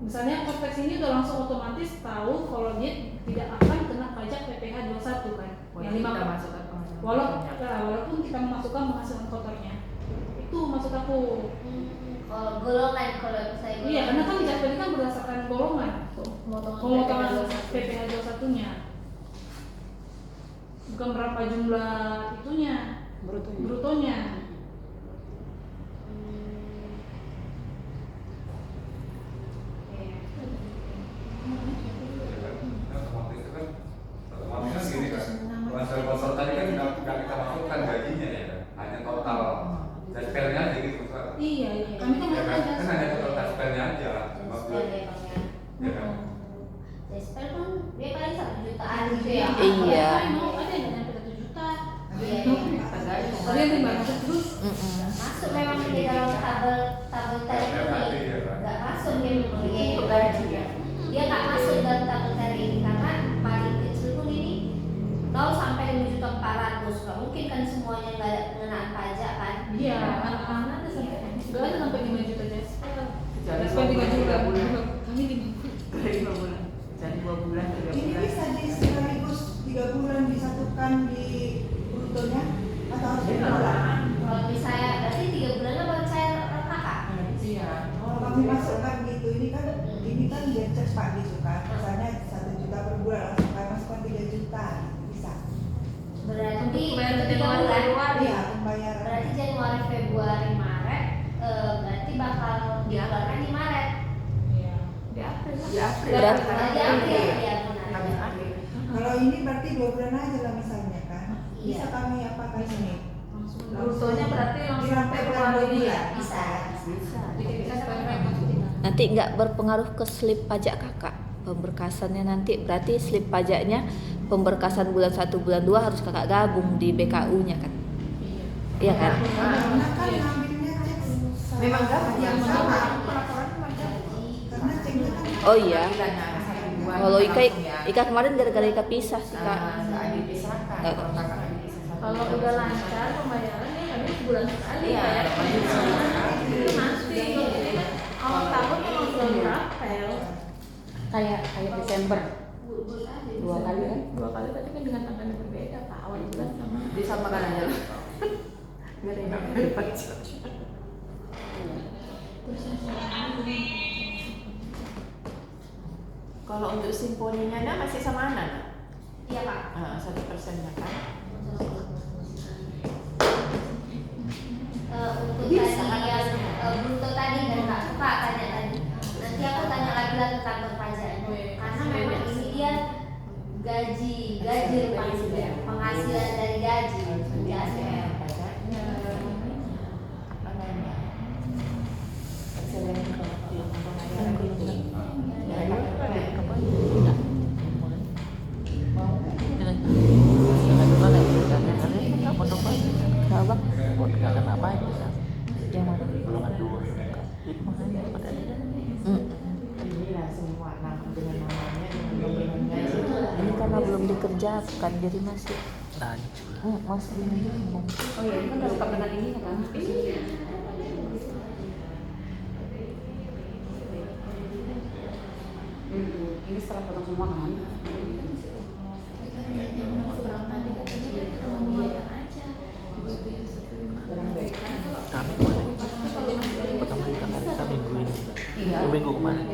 Misalnya Cortex ini udah langsung otomatis tahu kalau dia tidak akan kena pajak PPh 21 kan, yang 5%. Walaupun kita memasukkan penghasilan kotornya, itu maksud aku. Kalau golongan, kalau saya Iya, karena kan Jasper ini kan berdasarkan golongan, pemotongan PPh 21-nya, bukan berapa jumlah itunya, brutonya. Otomatis kan gini kan, penghasilan kotor tadi kan nggak kita masukkan gajinya ya kan, hanya total jaspelnya aja gitu kan. Iya, kami kan Ya kan, ada kan hanya total jaspelnya aja. Ya kan. Jasper kan dia paling 1 jutaan gitu ya. Iya. Ada yang nyampe 1 juta. Iya. Ada yang 500 terus. Masuk memang di dalam tabel tarif ini. Nggak masuk dia gaji ya. Dia nggak masuk dalam tabel tarif ini karena paling kecil pun ini 0 sampai 5.400.000. Nggak mungkin kan semuanya nggak ada pengenaan pajak kan? Iya, anak-anak ada sampai nggak ada sampai 5 juta Jasper. Kecuali Jasper 3 juta. 2 bulan. Kami 5 Dari 2 bulan. Dari 2 bulan, 3 Ini bulan. bisa di sekaligus 3 bulan disatukan di brutonya atau harus Iya. dikelola? Kalau misalnya berarti 3 bulannya baru cair kakak. cepat gitu kan. Misalnya 1 juta per bulan langsung kayak masukkan 3 juta bisa. Berarti Bayar ke 3 Januari, bulan. Februari. Iya, pembayaran. Berarti Januari, Februari, Maret berarti bakal dikeluarkan di Maret. Iya. Di April. Di April. Berarti- Di April ya benar. Kalau ini berarti 2 bulan aja lah misalnya kan. Bisa Iya. kami apakan ini? Brutonya berarti langsung Sampai Februari ini ya. Bisa. Jadi kita sekarang masukin. Nanti nggak berpengaruh ke slip pajak kakak pemberkasannya nanti, berarti slip pajaknya pemberkasan bulan 1 bulan 2 harus kakak gabung di BKU-nya kan? Iya kan? Karena kan ngambilnya cek Memang gabung yang yang sama. pelaporan wajib. Karena ceknya kan Oh iya. Bilangnya ada 1-2 Kalau Ika langsung ya. Ika kemarin gara-gara Ika pisah sih kak. Nggak dipisahkan. Nggak. Kalau kakak nggak dipisahkan. Kalau udah lancar pembayaran ya kami sebulan sekali Iya, bayar. iya. Itu nanti. Ini kan awal tahun memang selalu rapel. Kayak Desember 2 kali kan? 2 kali tadi kan dengan tanggalnya berbeda Pak. Awal bulan sama. Disamakan aja. Nggak ada yang dapat. Kalau untuk simponinya ada masih sama Ana? Iya Pak. 1%-nya kan? Untuk Bisa, tadi kan? yang bruto tadi kan Pak tanya tadi. Nanti aku tanya lagi lah ke kantor pajaknya. Karena memang ini dia gaji penghasilan dari gaji di ASPR. Kenapa? Kenapa aja? Yang mana? Golongan 2. Itu makanya pada ada. Inilah semua dengan namanya, dengan nominalnya. Ini karena belum dikerjakan jadi masih Lanjut. masih bingung. Oh iya, ini kan baru kapan ini kan? Ini setelah potong semua kan? Kami kemarin pertama kita kan minggu ini. Minggu kemarin.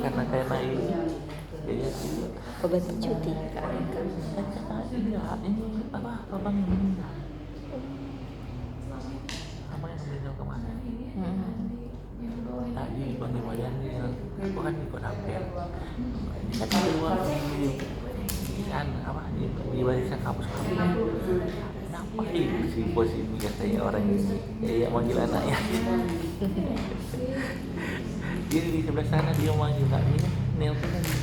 Karena kayak main. Jadi Obat cuti kak. iya ini apa abang ini. Apa yang meninggal kemarin? Tadi Bang Iwayan bilang, aku kan ikut apel. Ini kan ada uang di kan apa di barisan kampus kami. Kenapa si bos ini katanya orang ini ya manggil anaknya. Dia di sebelah sana dia manggil kami, nelpon lagi.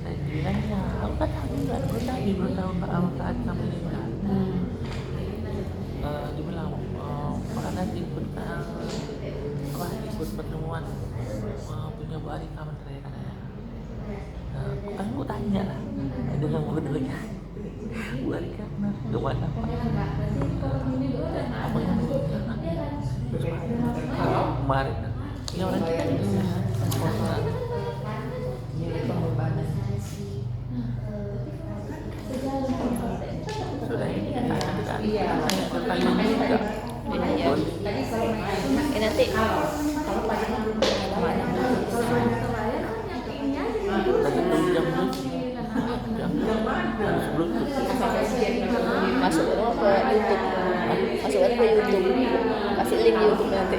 Saya bilangnya, aku kan tahu nggak, aku tadi belum tahu nggak apa saat kami ini. Dia bilang, makan nanti ikut ikut pertemuan punya Bu Arika menteri katanya. Kan aku tanya lah dengan bodohnya Bu Arika kemana Pak? Apa yang kemarin ini orang kita bisa sudah ini kita tanya juga. Ini nanti Kalau pajaknya belum kemana? Lagi jam harus bluetooth. masuk ke YouTube, masukkan ke YouTube, kasih link YouTube nanti.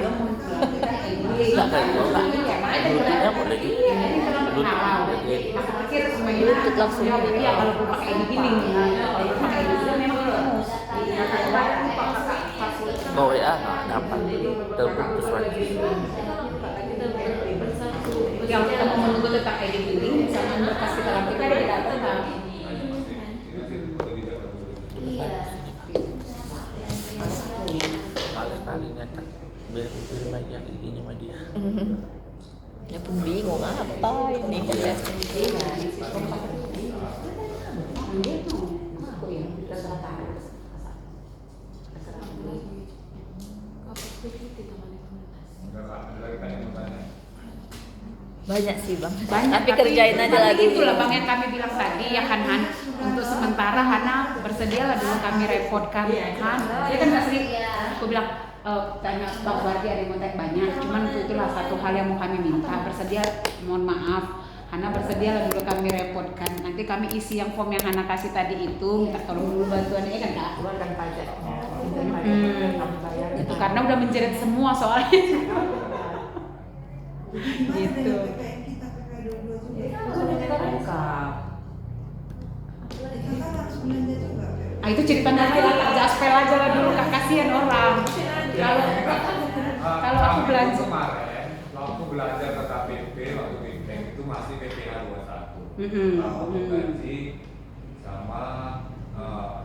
Enggak kayak bluetoothnya boleh di Bluetooth langsung. Iya, kalau gue pakai ini kalau gue pakai ini memang harus. Oh ya nggak dapat terputus lagi. Yang kita mau menunggu tentang ID billing, misalnya berkas kita lagi kan tidak datang. Iya. Males kali nyetak biar terima aja ini sama dia. Ya pun bingung apa ini ya. Banyak sih bang. Tapi kerjain aja lagi. Itulah bang yang kami bilang tadi ya kan Han. Untuk sementara Hana bersedialah dulu kami repotkan kan. Dia kan nggak sering. Aku bilang tanya Pak Wardi ada yang mau tanya banyak, cuman itulah satu hal yang mau kami minta, bersedia, mohon maaf Hana bersedia lah dulu kami repotkan, nanti kami isi yang form yang Hana kasih tadi itu, minta tolong dulu bantuannya kan Kak? Keluarkan pajaknya. Itu karena udah menjerit semua soalnya. Gitu. PPN kita PPN 22 juga. Lengkap. Kita harus belanja juga. Ah itu cerita nanti lah Kak Jaspel aja lah dulu Kak, kasihan orang. Kalau aku belanja kemarin, waktu belajar ke KPP, waktu Binteng itu masih PPH 21. Waktu gaji sama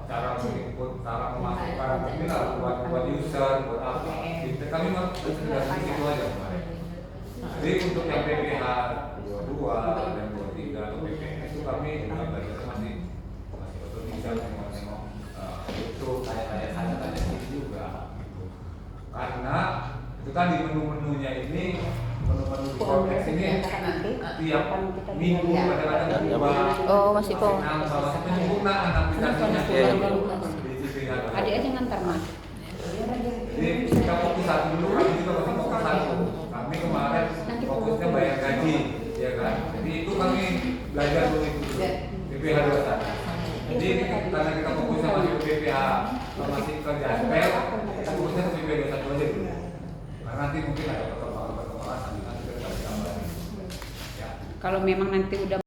cara menginput, cara memasukkan ini lah buat user, buat apa. Binteng kami masih sudah di situ aja kemarin. Jadi untuk yang PPH 22 dan 23 atau PPS itu kami belajar masih bisa nengok-nengok itu kayak tanya sini juga gitu. Karena itu tadi menu-menunya ini menu-menu di konteks ini tiap minggu kadang-kadang berubah. Oh, masih kok. Nah, salah satu penyempurnaan aplikasinya adik aja ngantar Mas. jadi kita fokus satu dulu, kami juga masih fokus satu. Kami kemarin fokusnya bayar gaji, ya kan. Jadi itu kami belajar dulu itu PPH 21. Jadi karena kita fokusnya masih ke PPH, masih ke Jaspel, kita fokusnya ke PPH 21 aja dulu. Karena nanti mungkin ada perkembangan nanti kita kasih tambahan. Ya. Kalau memang nanti udah